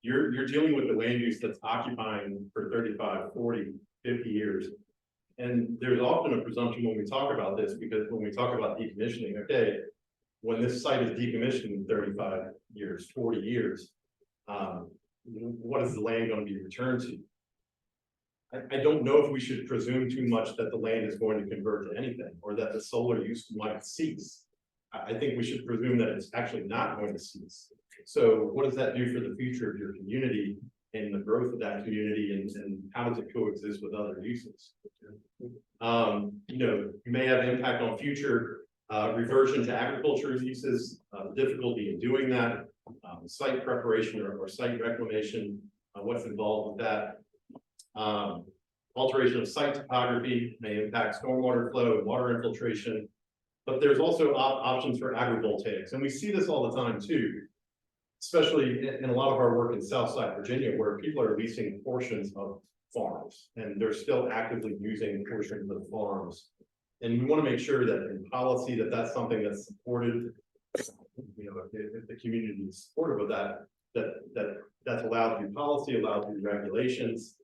You're dealing with the land use that's occupying for 35, 40, 50 years. And there's often a presumption when we talk about this, because when we talk about decommissioning, okay, when this site is decommissioned in 35 years, 40 years, what is the land going to be returned to? I don't know if we should presume too much that the land is going to convert to anything, or that the solar use might cease. I think we should presume that it's actually not going to cease. So what does that do for the future of your community and the growth of that community, and how does it coexist with other uses? You know, you may have impact on future reversion to agricultural uses, difficulty in doing that, site preparation or site reclamation, what's involved with that. Alteration of site topography may impact stormwater flow and water infiltration. But there's also options for agrivoltaics, and we see this all the time too. Especially in a lot of our work in Southside Virginia, where people are leasing portions of farms and they're still actively using portions of farms. And we want to make sure that in policy that that's something that's supported. You know, if the community is supportive of that's allowed through policy, allowed through regulations.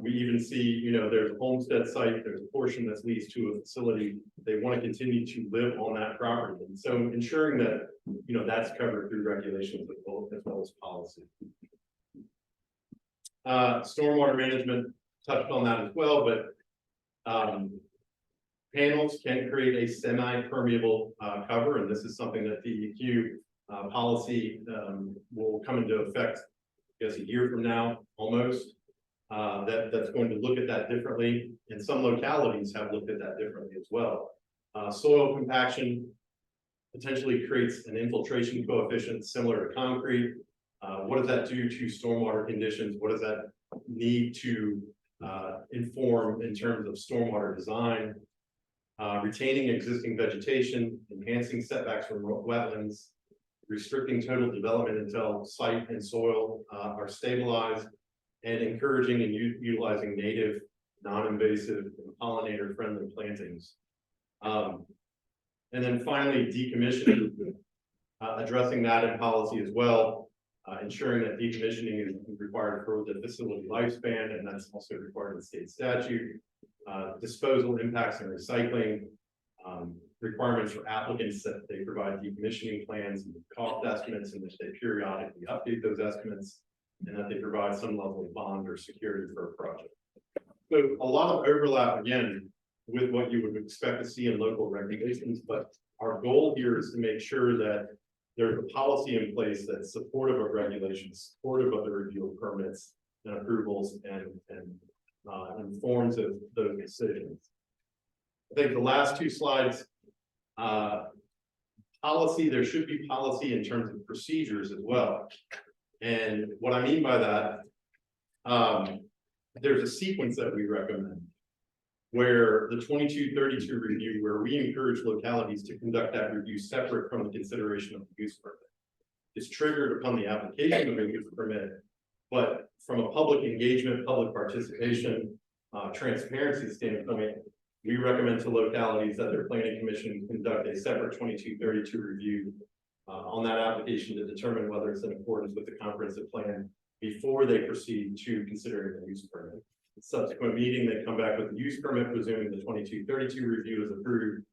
We even see, you know, there's a homestead site, there's a portion that's leased to a facility. They want to continue to live on that property. And so ensuring that, you know, that's covered through regulations as well as policy. Stormwater management touched on that as well, but panels can create a semi-permeable cover, and this is something that DEQ policy will come into effect, I guess, a year from now, almost. That's going to look at that differently, and some localities have looked at that differently as well. Soil compaction potentially creates an infiltration coefficient similar to concrete. What does that do to stormwater conditions? What does that need to inform in terms of stormwater design? Retaining existing vegetation, enhancing setbacks from wetlands, restricting total development until site and soil are stabilized, and encouraging and utilizing native, non-invasive, and pollinator-friendly plantings. And then finally, decommissioning, addressing that in policy as well, ensuring that decommissioning is required for the facility lifespan, and that's also required in state statute. Disposal impacts and recycling, requirements for applicants that they provide decommissioning plans and cost estimates, in which they periodically update those estimates, and that they provide some level of bond or security for a project. So a lot of overlap again with what you would expect to see in local regulations, but our goal here is to make sure that there's a policy in place that's supportive of regulations, supportive of the review of permits and approvals, and informs of those decisions. I think the last two slides, policy, there should be policy in terms of procedures as well. And what I mean by that, there's a sequence that we recommend where the 2232 review, where we encourage localities to conduct that review separate from the consideration of the use permit. It's triggered upon the application of a use permit, but from a public engagement, public participation, transparency standpoint, we recommend to localities that their planning commission conduct a separate 2232 review on that application to determine whether it's in accordance with the comprehensive plan before they proceed to considering the use permit. Subsequent meeting, they come back with the use permit, presuming the 2232 review is approved.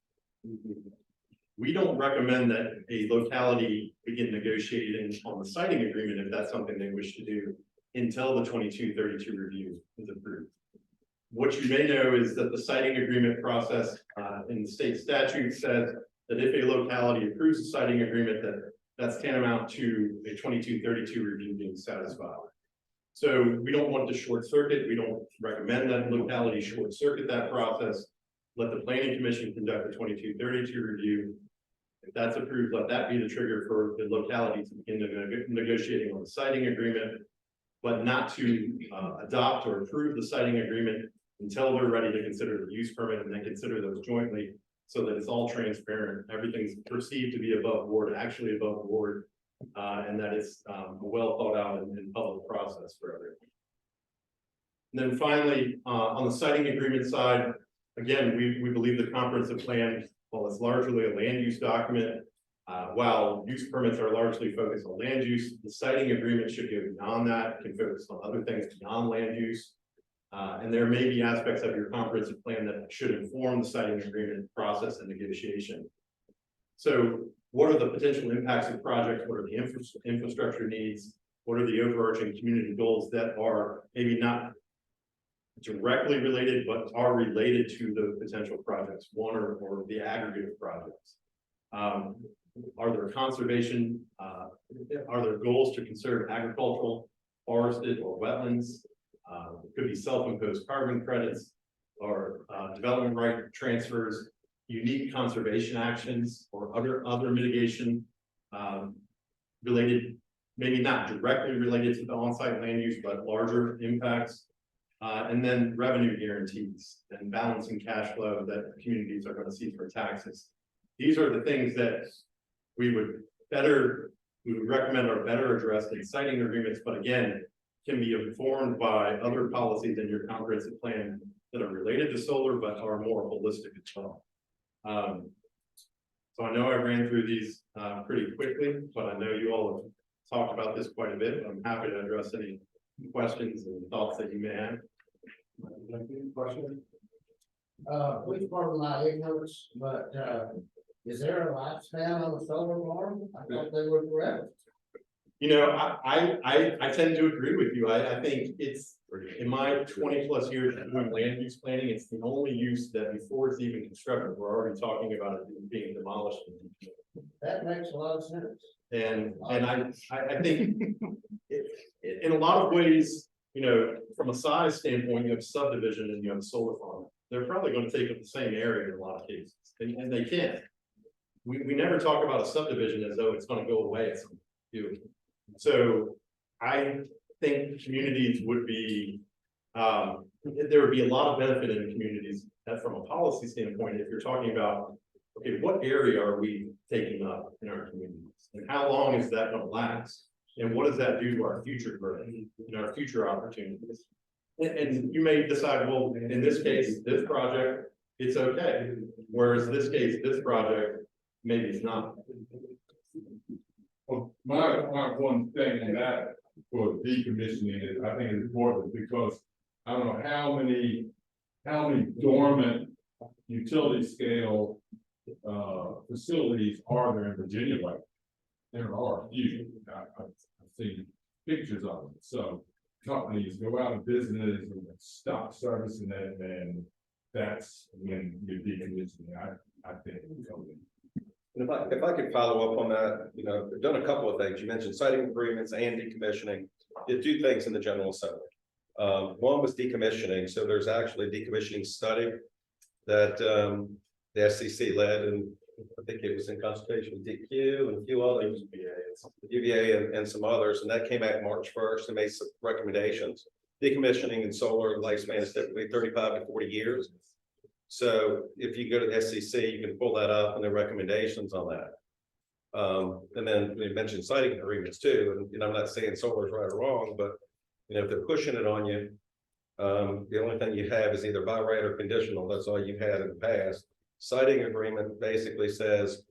We don't recommend that a locality begin negotiating on the siting agreement if that's something they wish to do until the 2232 review is approved. What you may know is that the siting agreement process in the state statute says that if a locality approves a siting agreement, that's tantamount to a 2232 review being satisfied. So we don't want to short circuit. We don't recommend that locality short circuit that process. Let the planning commission conduct the 2232 review. If that's approved, let that be the trigger for the locality to begin negotiating on the siting agreement, but not to adopt or approve the siting agreement until they're ready to consider the use permit, and then consider those jointly so that it's all transparent. Everything's perceived to be above board, actually above board, and that it's a well thought out and public process for everyone. And then finally, on the siting agreement side, again, we believe the comprehensive plan, while it's largely a land use document, while use permits are largely focused on land use, the siting agreement should go beyond that, can focus on other things beyond land use. And there may be aspects of your comprehensive plan that should inform the siting agreement process and negotiation. So what are the potential impacts of projects? What are the infrastructure needs? What are the overarching community goals that are maybe not directly related, but are related to those potential projects, one or the aggregate of projects? Are there conservation, are there goals to conserve agricultural, forested, or wetlands? It could be self-imposed carbon credits or development right transfers, unique conservation actions, or other mitigation related, maybe not directly related to the on-site land use, but larger impacts. And then revenue guarantees and balancing cash flow that communities are going to see for taxes. These are the things that we would recommend are better addressed in siting agreements, but again, can be informed by other policies in your comprehensive plan that are related to solar, but are more holistic as well. So I know I ran through these pretty quickly, but I know you all have talked about this quite a bit. I'm happy to address any questions and thoughts that you may have. Question? Please pardon my ignorance, but, is there a lifespan on a solar farm? I thought they were forever. You know, I tend to agree with you. I think it's, in my 20+ years of doing land use planning, it's the only use that before it's even constructed, we're already talking about it being demolished. That makes a lot of sense. And I think in a lot of ways, you know, from a size standpoint, you have subdivision and you have a solar farm. They're probably going to take up the same area in a lot of cases, and they can. We never talk about a subdivision as though it's going to go away at some point. So I think communities would be, there would be a lot of benefit in communities that from a policy standpoint, if you're talking about, okay, what area are we taking up in our communities? And how long is that going to last? And what does that do to our future growth and our future opportunities? And you may decide, well, in this case, this project, it's okay. Whereas this case, this project, maybe it's not. Well, my one thing in that for decommissioning is, I think it's important because I don't know how many dormant utility scale facilities are there in Virginia, like there are a few. I've seen pictures of them. So companies go out of business and stop servicing that, and that's when you're decommissioning. I think. And if I could follow up on that, you know, we've done a couple of things. You mentioned siting agreements and decommissioning. Did two things in the General Assembly. One was decommissioning. So there's actually a decommissioning study that the SCC led, and I think it was in consultation with DQ and a few others, UVA and some others, and that came out March 1st and made some recommendations. Decommissioning and solar lifespan is typically 35 to 40 years. So if you go to the SCC, you can pull that up and the recommendations on that. And then we mentioned siting agreements too. And, you know, I'm not saying solar is right or wrong, but, you know, if they're pushing it on you, the only thing you have is either by right or conditional. That's all you've had in the past. Siting agreement basically says,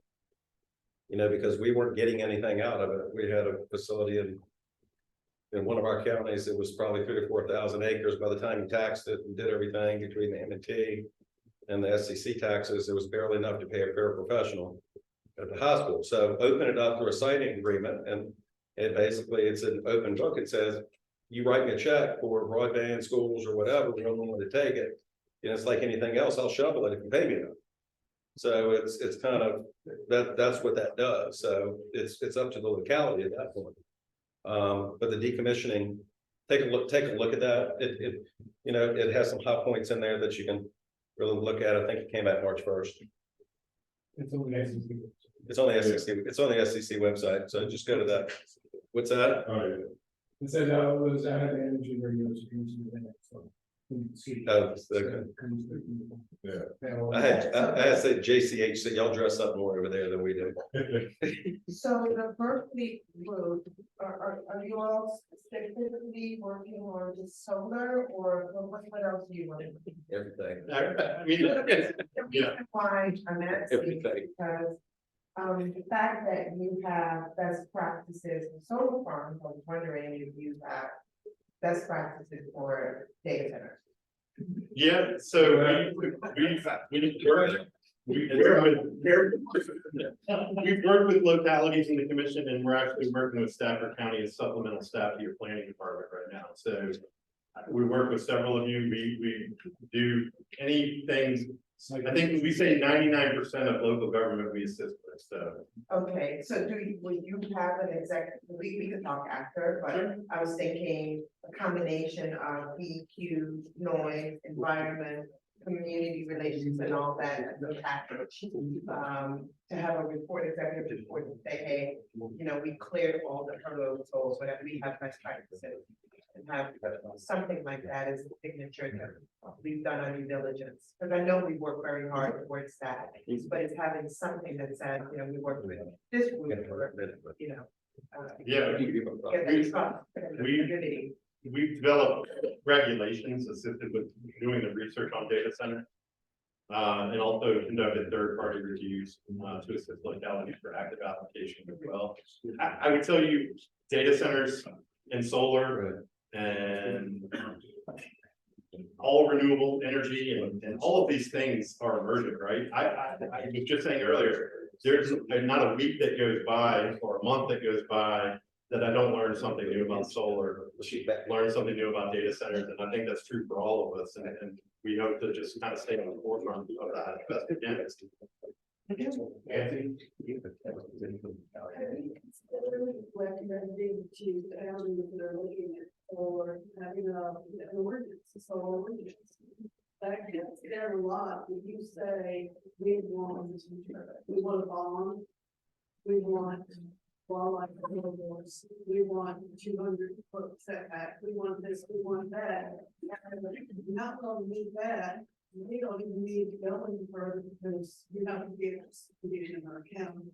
you know, because we weren't getting anything out of it. We had a facility in one of our counties. It was probably 3,000 or 4,000 acres. By the time you taxed it and did everything between the M&T and the SCC taxes, it was barely enough to pay a paraprofessional at the hospital. So open it up through a siting agreement, and basically it's an open book. It says, you write me a check for broadband, schools, or whatever, we don't want to take it. You know, it's like anything else, I'll shovel it if you pay me enough. So it's kind of, that's what that does. So it's up to the locality at that point. But the decommissioning, take a look at that. It you know, it has some hot points in there that you can really look at. I think it came out March 1st. It's on the SEC. It's on the SEC. It's on the SEC website. So just go to that. What's that? Oh, yeah. It says those added energy radios. Oh, okay. Yeah. I had said JCHC. Y'all dress up more over there than we do. So the Berkley group, are you all specifically working on just solar, or what else do you want to do? Everything. I mean, yeah. Why I'm asking Everything. because the fact that you have best practices for solar farms, I was wondering if you have best practices for data centers. Yeah, so we've worked with localities in the commission, and we're actually working with Stafford County as supplemental staff to your planning department right now. So we work with several of you. We do anything. I think we say 99% of local government we assist with. So Okay, so will you have an executive, we can talk after, but I was thinking a combination of EQ, noise, environment, community relations and all that as a package. To have a report, executive report, to say, hey, you know, we cleared all the hurdles or whatever, we have best practices. and have something like that as a signature that we've done our due diligence. Because I know we work very hard towards that, but it's having something that says, you know, we work with this group, or, you know. Yeah. Get that trust, get that community. We've developed regulations assisted with doing the research on data center. And also conducted third-party reviews to assist localities for active application as well. I would tell you, data centers and solar and all renewable energy and all of these things are emergent, right? I was just saying earlier, there's not a week that goes by or a month that goes by that I don't learn something new about solar, learn something new about data centers, and I think that's true for all of us. And we hope to just kind of stay on the forefront of that as best we can. Anthony? Recommending to the counties that are looking at or having an ordinance, so ordinance. That gets there a lot. If you say we want a bond, we want wildlife corridors, we want 200-foot setback, we want this, we want that. Not gonna meet that, we don't even need to go any further because you have to get it in our county.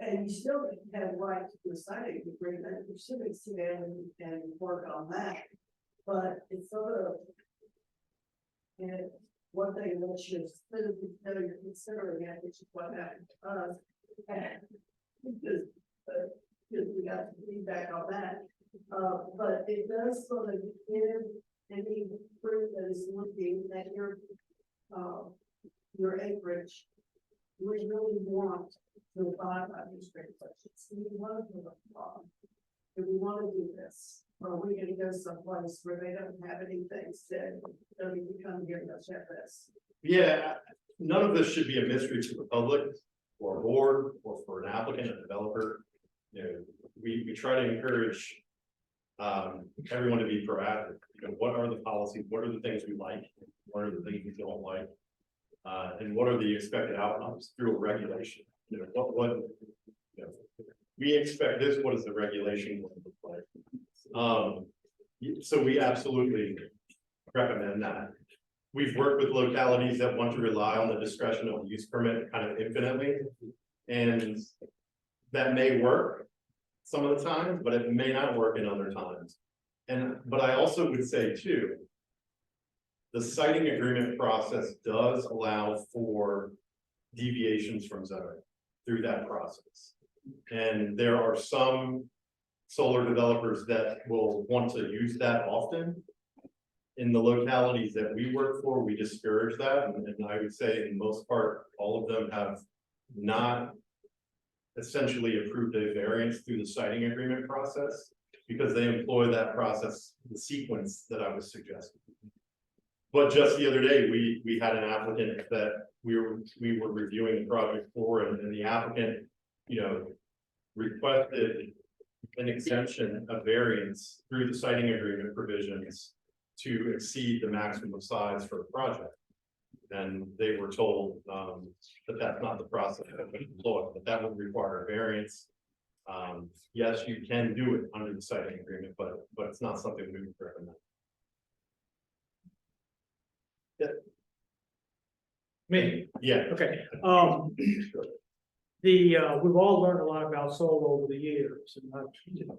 And you still have right to the citing agreement, you should sit down and work on that. But it's sort of, and one thing that you're considering it, which is what happened to us. And because we got feedback on that, but it does sort of give any fruit that is looking at your acreage. We really want to abide by these regulations. We want to do if we want to do this, or are we going to go someplace where they don't have anything said? Don't even come here and check this. Yeah, none of this should be a mystery to the public or a board or for an applicant, a developer. You know, we try to encourage everyone to be proactive. You know, what are the policies? What are the things we like? What are the things we don't like? And what are the expected outcomes through a regulation? You know, what you know, we expect this. What is the regulation going to look like? So we absolutely recommend that. We've worked with localities that want to rely on the discretion of the use permit kind of infinitely, and that may work some of the time, but it may not work in other times. But I also would say too, the siting agreement process does allow for deviations from zoning through that process. And there are some solar developers that will want to use that often. In the localities that we work for, we discourage that. And I would say in most part, all of them have not essentially approved a variance through the siting agreement process because they employ that process, the sequence that I was suggesting. But just the other day, we had an applicant that we were reviewing the project for, and the applicant, you know, requested an exemption, a variance through the siting agreement provisions to exceed the maximum size for the project. And they were told that that's not the process that we employ, that that would require a variance. Yes, you can do it under the siting agreement, but it's not something we would recommend. Yeah. Me? Yeah. Okay. We've all learned a lot about solar over the years, and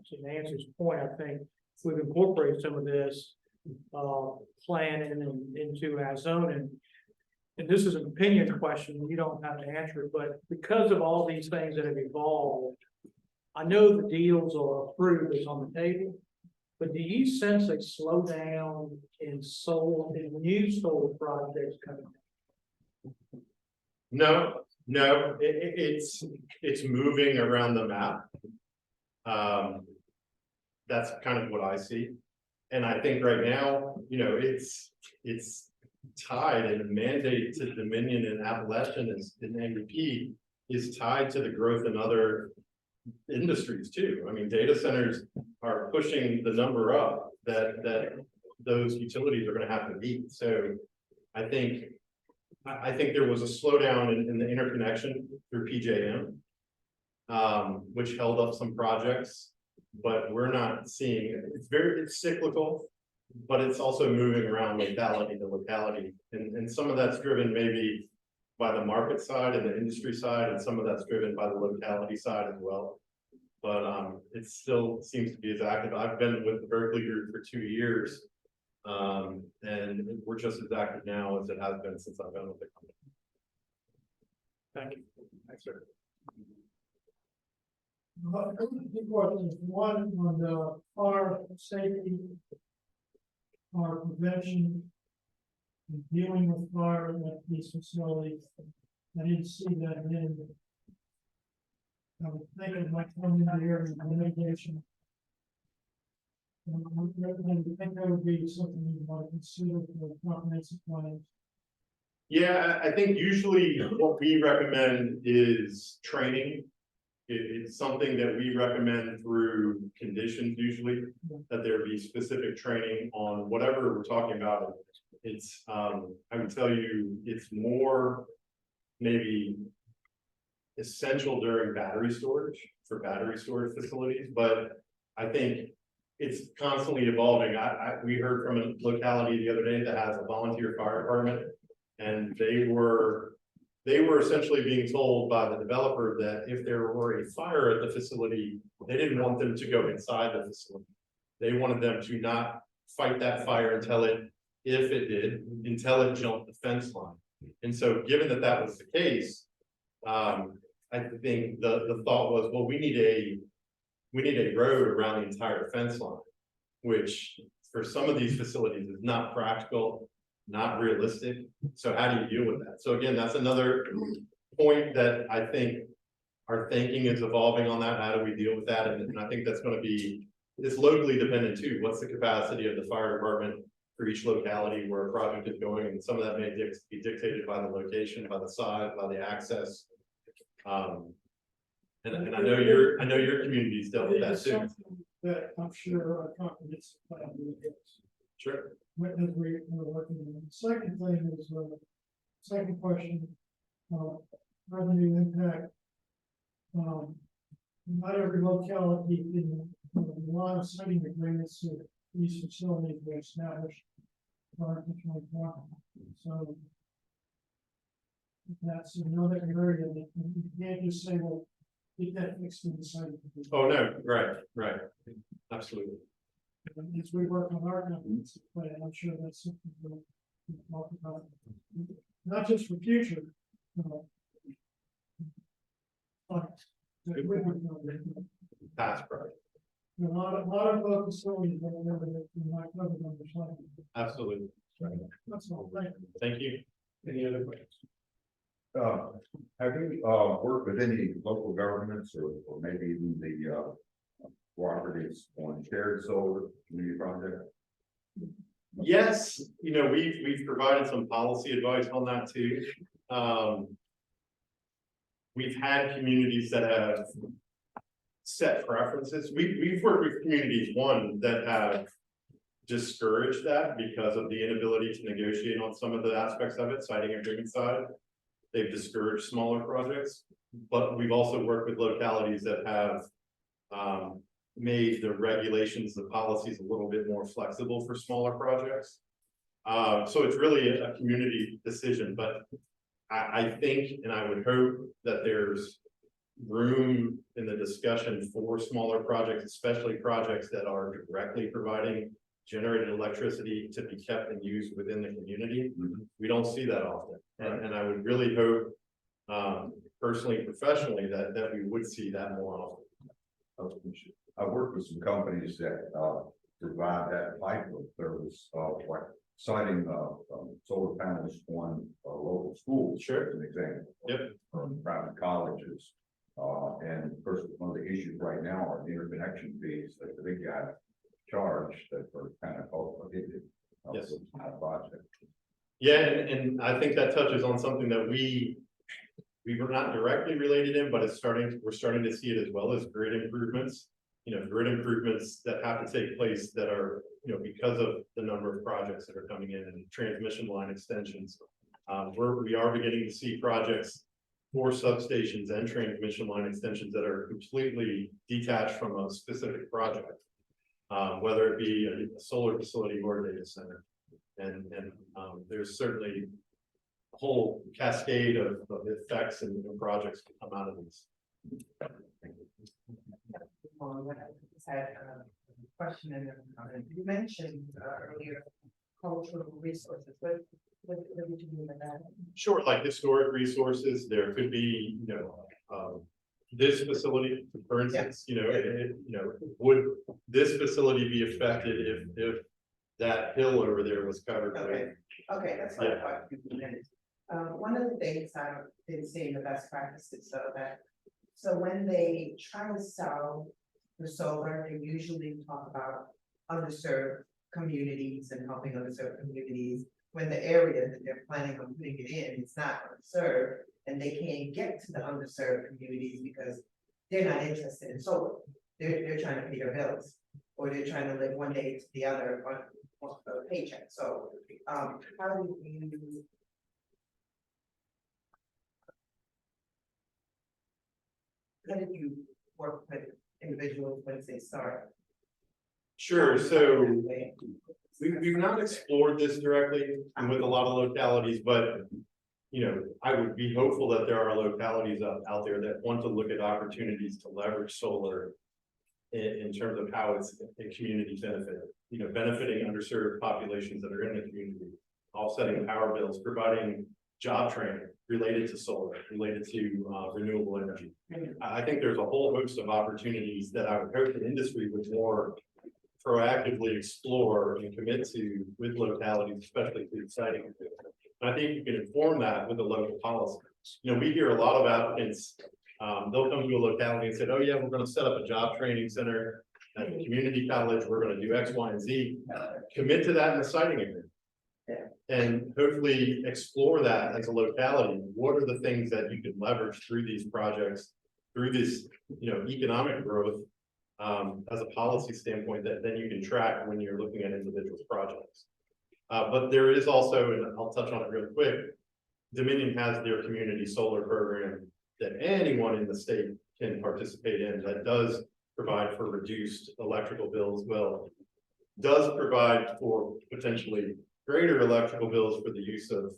to Nancy's point, I think we've incorporated some of this planning into our zoning. And this is an opinion question, you don't have to answer it, but because of all these things that have evolved, I know the deals are approved, it's on the table, but do you sense a slowdown in new solar projects coming? No, it's moving around the map. That's kind of what I see. And I think right now, you know, it's tied, and the mandate to Dominion and Appalachian and MVP is tied to the growth in other industries too. I mean, data centers are pushing the number up that those utilities are going to have to meet. So I think there was a slowdown in the interconnection through PJM, which held up some projects. but we're not seeing, it's cyclical, but it's also moving around locality to locality. And some of that's driven maybe by the market side and the industry side, and some of that's driven by the locality side as well. But it still seems to be as active. I've been with the Berkley group for 2 years. And we're just as active now as it has been since I've been with the company. Thank you. Thanks, sir. Two questions. One on the fire safety, fire prevention, and dealing with fire at these facilities. I didn't see that in. I was thinking like coming in here and mitigation. I think that would be something you might consider for comprehensive plans. Yeah, I think usually what we recommend is training. It's something that we recommend through conditions usually, that there be specific training on whatever we're talking about. It's, I would tell you, it's more maybe essential during battery storage, for battery storage facilities, but I think it's constantly evolving. We heard from a locality the other day that has a volunteer fire department, and they were essentially being told by the developer that if there were a fire at the facility, they didn't want them to go inside the facility. They wanted them to not fight that fire until it jumped the fence line. And so given that that was the case, I think the thought was, well, we need a road around the entire fence line, which for some of these facilities is not practical, not realistic. So how do you deal with that? So again, that's another point that I think our thinking is evolving on that. How do we deal with that? And I think that's going to be, it's locally dependent too. What's the capacity of the fire department for each locality where a project is going? And some of that may be dictated by the location, by the size, by the access. And I know your community's dealt with that too. That I'm sure our comprehensive plan will get. Sure. We're working on. The second thing is, second question, revenue impact. Not every locality in a lot of siting agreements to these facilities were established prior to 2020. So that's another area that you can't just say, well, get that fixed in the site. Oh, no, right, absolutely. As we work on our comprehensive plan, I'm sure that's something we'll talk about, not just for future. That's right. A lot of facilities that are not covered on the site. Absolutely. That's all. Thank you. Thank you. Any other questions? Have you worked with any local governments or maybe even the cooperatives on shared solar community project? Yes, we've provided some policy advice on that too. We've had communities that have set preferences. We've worked with communities, one, that have discouraged that because of the inability to negotiate on some of the aspects of it, siting agreement side. They've discouraged smaller projects, but we've also worked with localities that have made the regulations, the policies a little bit more flexible for smaller projects. So it's really a community decision, but I think, and I would hope that there's room in the discussion for smaller projects, especially projects that are directly providing generated electricity to be kept and used within the community. We don't see that often. And I would really hope, personally and professionally, that we would see that more often. I've worked with some companies that provide that type of service, like siting solar panels on local schools, as an example. Yep. Or private colleges. And of course, one of the issues right now are the interconnection fees that the big guys charge that are kind of prohibited. Yes. Project. Yeah, and I think that touches on something that we were not directly related in, but we're starting to see it as well as grid improvements. Grid improvements that have to take place that are, because of the number of projects that are coming in and transmission line extensions. We are beginning to see projects 4 substations and transmission line extensions that are completely detached from a specific project. Whether it be a solar facility or a data center. And there's certainly a whole cascade of effects and projects that come out of these. I just had a question and a comment. You mentioned earlier cultural resources, what did you mean by that? Sure, like historic resources, there could be, this facility, for instance, would this facility be affected if that hill over there was covered? Okay, that's what I thought you meant. One of the things I've been seeing the best practices so when they try to sell the solar, they usually talk about underserved communities and helping underserved communities. When the area that they're planning on putting it in, it's not underserved, and they can't get to the underserved communities because they're not interested in solar. They're trying to pay their bills, or they're trying to live one day to the other on a paycheck. So, how do you work with individuals once they start? Sure, so we've not explored this directly with a lot of localities, but I would be hopeful that there are localities out there that want to look at opportunities to leverage solar in terms of how it's a community benefit, benefiting underserved populations that are in the community, offsetting power bills, providing job training related to solar, related to renewable energy. I think there's a whole host of opportunities that I would hope the industry would more proactively explore and commit to with localities, especially through siting. And I think you can inform that with the local policy. We hear a lot of applicants, they'll come to a locality and say, oh yeah, we're going to set up a job training center at the community college, we're going to do X, Y, and Z. Commit to that in the siting agreement. And hopefully explore that as a locality. What are the things that you can leverage through these projects, through this, economic growth, as a policy standpoint that then you can track when you're looking at individual projects. But there is also, and I'll touch on it real quick, Dominion has their community solar program that anyone in the state can participate in that does provide for reduced electrical bills. Well, does provide for potentially greater electrical bills for the use of,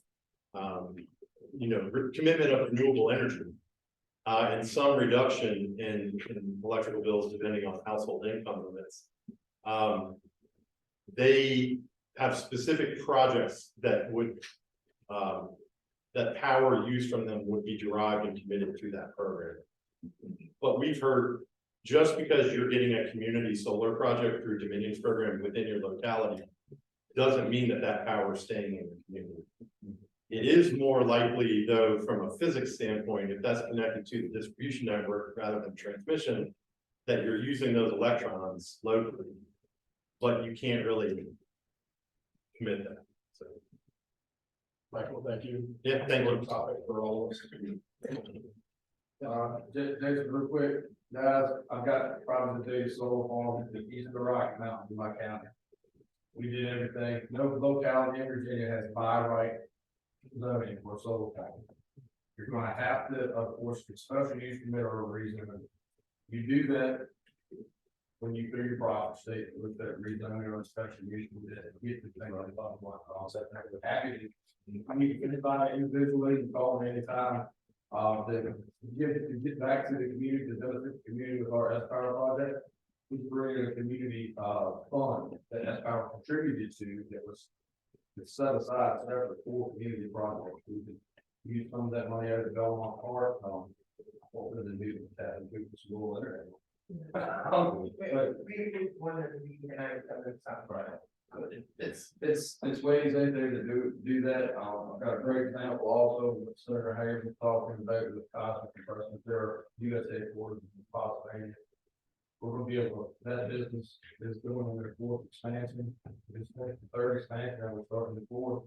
commitment of renewable energy. And some reduction in electrical bills depending on household income limits. They have specific projects that would that power used from them would be derived and committed through that program. But we've heard just because you're getting a community solar project through Dominion's program within your locality doesn't mean that that power is staying in the community. It is more likely, though, from a physics standpoint, if that's connected to the distribution network rather than transmission, that you're using those electrons locally, but you can't really commit that. So, Michael, thank you. Yeah, thank you. Topic for all of us. Jason, real quick, guys, I've got probably the biggest solar farm in the east of the Rocky Mountains in my county. We did everything. No locality in Virginia has by right zoning for solar panels. You're gonna have to, of course, special use permit or a reason. You do that when you do your profit state with that rezoning or special use permit, get the thing on the bottom line concept. Happy to, I mean, anybody individually can call me anytime. To get back to the community, to benefit the community with our S-Power project. We created a community fund that S-Power contributed to that was set aside separate for community projects. We can use some of that money out of Belmont Park. What we're going to do with that and do this rural internet. It's ways in there to do that. I've got a great example also with Senator Hayes talking about the cosmic investment there, USA Forces in Pennsylvania. We're gonna be able to, that business is doing their fourth expansion. It's the third expansion, and we're starting the fourth.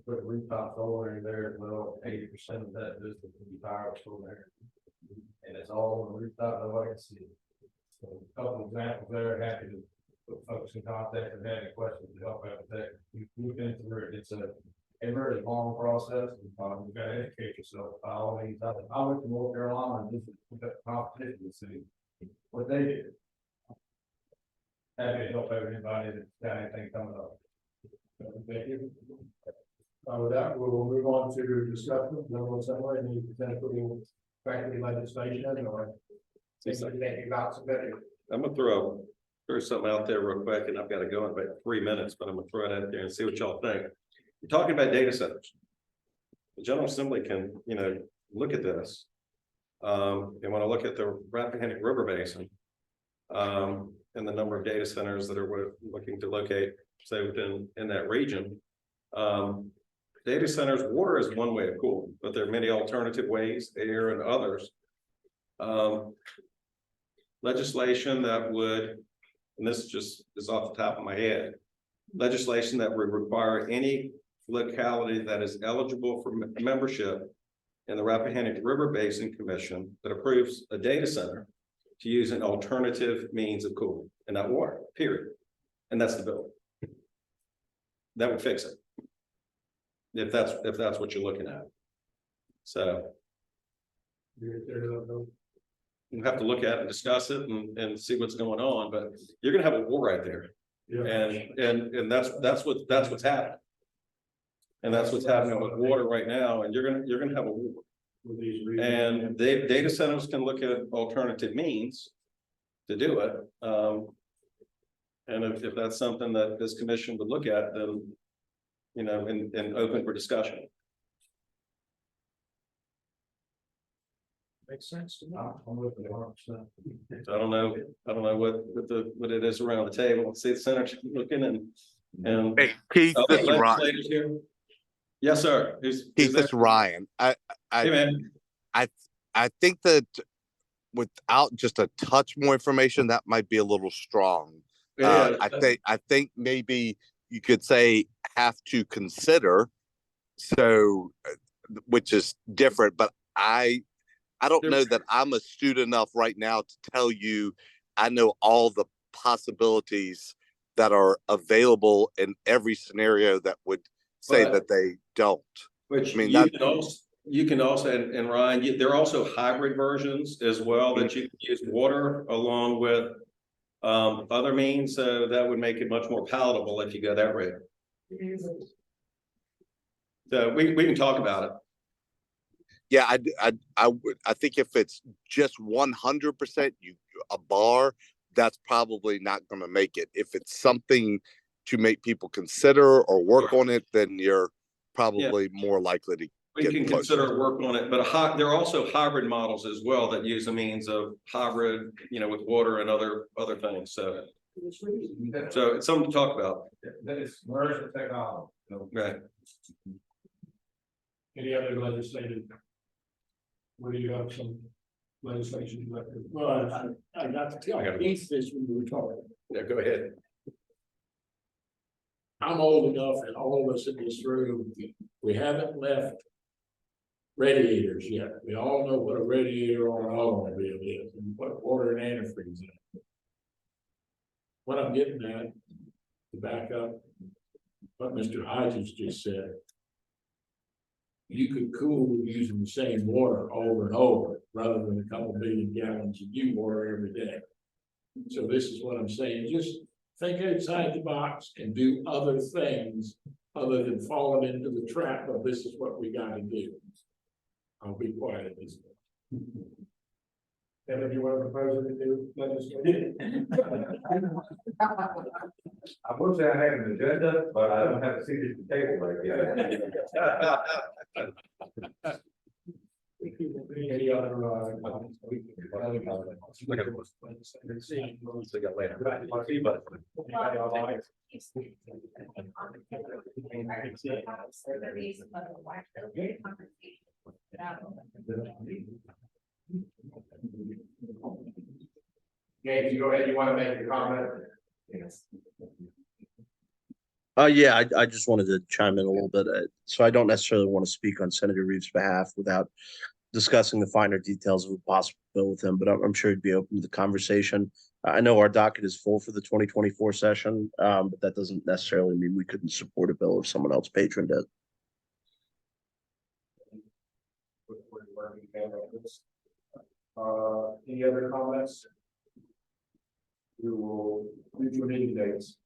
Put rooftop solar in there as well. 80% of that business will be power still there. And it's all on the rooftop, nobody can see it. So a couple of examples there, happy to put folks in contact if they have any questions to help out with that. You look into it, it's a a very long process, and you gotta educate yourself by all these. I went to North Carolina and just took up competition to see what they did. Happy to help everybody that's got anything coming up. Thank you. With that, we will move on to discussion, number somewhere, any potential faculty legislation or anything about submitting. I'm gonna throw something out there real quick, and I've got to go in about 3 minutes, but I'm gonna throw it out there and see what y'all think. You're talking about data centers. The General Assembly can, look at this. And when I look at the Rappahannock River Basin, and the number of data centers that are looking to locate, say in that region, data centers, water is one way of cooling, but there are many alternative ways, air and others. Legislation that would, and this just is off the top of my head, legislation that would require any locality that is eligible for membership in the Rappahannock River Basin Commission that approves a data center to use an alternative means of cooling and not water, period. And that's the bill. That would fix it. If that's what you're looking at. So you have to look at it and discuss it and see what's going on, but you're gonna have a war right there. Yeah. And that's what's happening. And that's what's happening with water right now, and you're gonna have a war. And data centers can look at alternative means to do it. And if that's something that this commission would look at, then, and open for discussion. Makes sense to me. So I don't know what it is around the table. See the senator looking and Hey, Keith, this is Ryan. legislators here. Yes, sir. Keith, this is Ryan. Hey, man. I think that without just a touch more information, that might be a little strong. I think maybe you could say have to consider, so which is different, but I don't know that I'm astute enough right now to tell you I know all the possibilities that are available in every scenario that would say that they don't. Which I mean, you can also, and Ryan, there are also hybrid versions as well that you can use water along with other means, so that would make it much more palatable if you go that route. So we can talk about it. Yeah, I think if it's just 100% a bar, that's probably not going to make it. If it's something to make people consider or work on it, then you're probably more likely to. We can consider work on it, but there are also hybrid models as well that use a means of hybrid, with water and other things. So it's something to talk about. That is commercial technology. Right. Any other legislative? Where do you have some legislation? Well, I got to tell Keith this when we were talking. Yeah, go ahead. I'm old enough, and all of us in this room, we haven't left radiators yet. We all know what a radiator on an automobile is and what water and antifreeze in. What I'm getting at, to back up what Mr. Hodges just said, you could cool using the same water over and over rather than a couple million gallons of new water every day. So this is what I'm saying. Just think outside the box and do other things other than falling into the trap of this is what we got to do. I'll be quiet at this point. And if you want to propose it to do legislation. I would say I have an agenda, but I don't have a seat at the table right yet. Any other, James, you go ahead, you want to make a comment? Yes. Yeah, I just wanted to chime in a little bit. So I don't necessarily want to speak on Senator Reeves' behalf without discussing the finer details of a possible bill with him, but I'm sure he'd be open to the conversation. I know our docket is full for the 2024 session, but that doesn't necessarily mean we couldn't support a bill if someone else patroned it. Any other comments? We will do your meeting dates.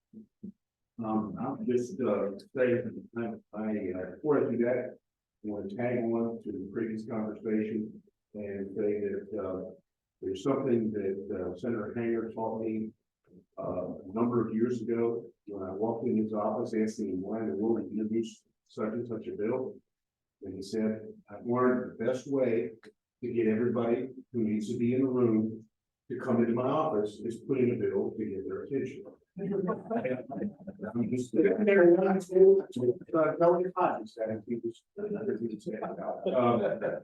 I'll just, say, before I do that, I want to tag on to the previous conversation and say that, there's something that, Senator Hanger taught me, a number of years ago, when I walked in his office, asking him why in the world he introduced such and such a bill. And he said, I've learned the best way to get everybody who needs to be in the room to come into my office is put in a bill to get their attention. I'm just sitting there and I'm telling your clients that he was another thing to say about it.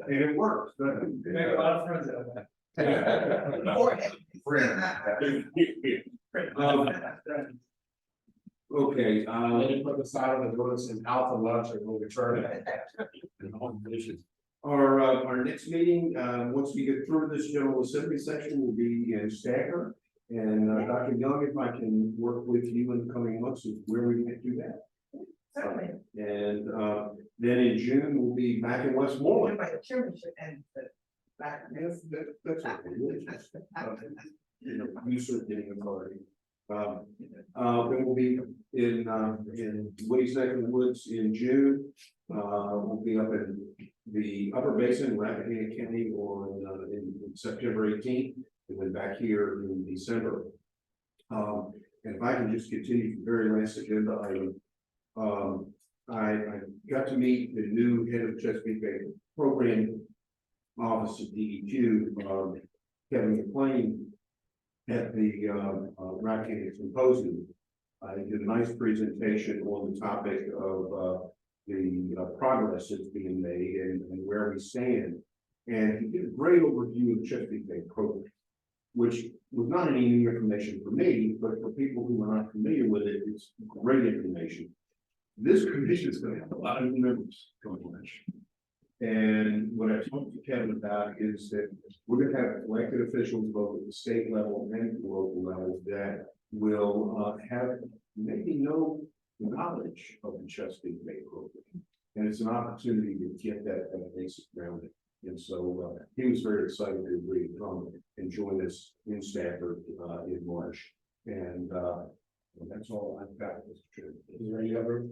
And it works. Doesn't it? Make a lot of friends out of that. Okay, Put the side of the notice in alpha lunch and we'll return it. our next meeting, once we get through this general assembly section, will be in Stacker. And Dr. Young, if I can work with you in the coming months, is where we can do that. Certainly. And then in June, we'll be back in Westmoreland. My chairmanship and That's okay. You know, user getting authority. Then we'll be in Woody's neck of the woods in June. We'll be up in the Upper Basin, Rappahannock County in September 18th, and then back here in December. And if I can just continue the very last agenda item, I got to meet the new head of Chesapeake Bay program office at DEQ, Kevin McLean, at the Rappahannock Symposium. He did a nice presentation on the topic of the progress that's being made and where we stand. And he did a great overview of the Chesapeake Bay program, which was not any new information for me, but for people who are not familiar with it, it's great information. This commission is going to have a lot of new members coming on. And what I talked to Kevin about is that we're going to have elected officials both at the state level and the local level that will have maybe no knowledge of the Chesapeake Bay program. And it's an opportunity to get that basic grounding. And so he was very excited to agree to come and join us in Stafford in March. And that's all I've got, Mr. Chairman. Is there any other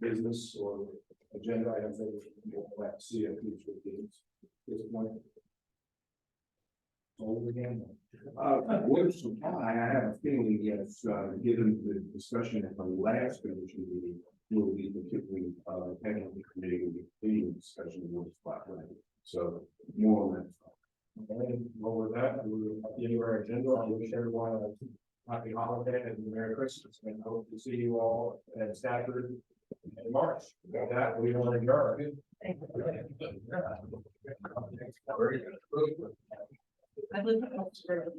business or agenda items that you'll like to see at future meetings? This point. Over again. What's some time? I have a feeling, yes, given the discussion at the last commission meeting, will be particularly technically committee will be leading discussion of what's spotlight. So more on that. Okay, well, with that, we will continue our agenda. I wish everyone a happy holiday and Merry Christmas, and hope to see you all at Stafford in March. With that, we will adjourn. I live in Oxford.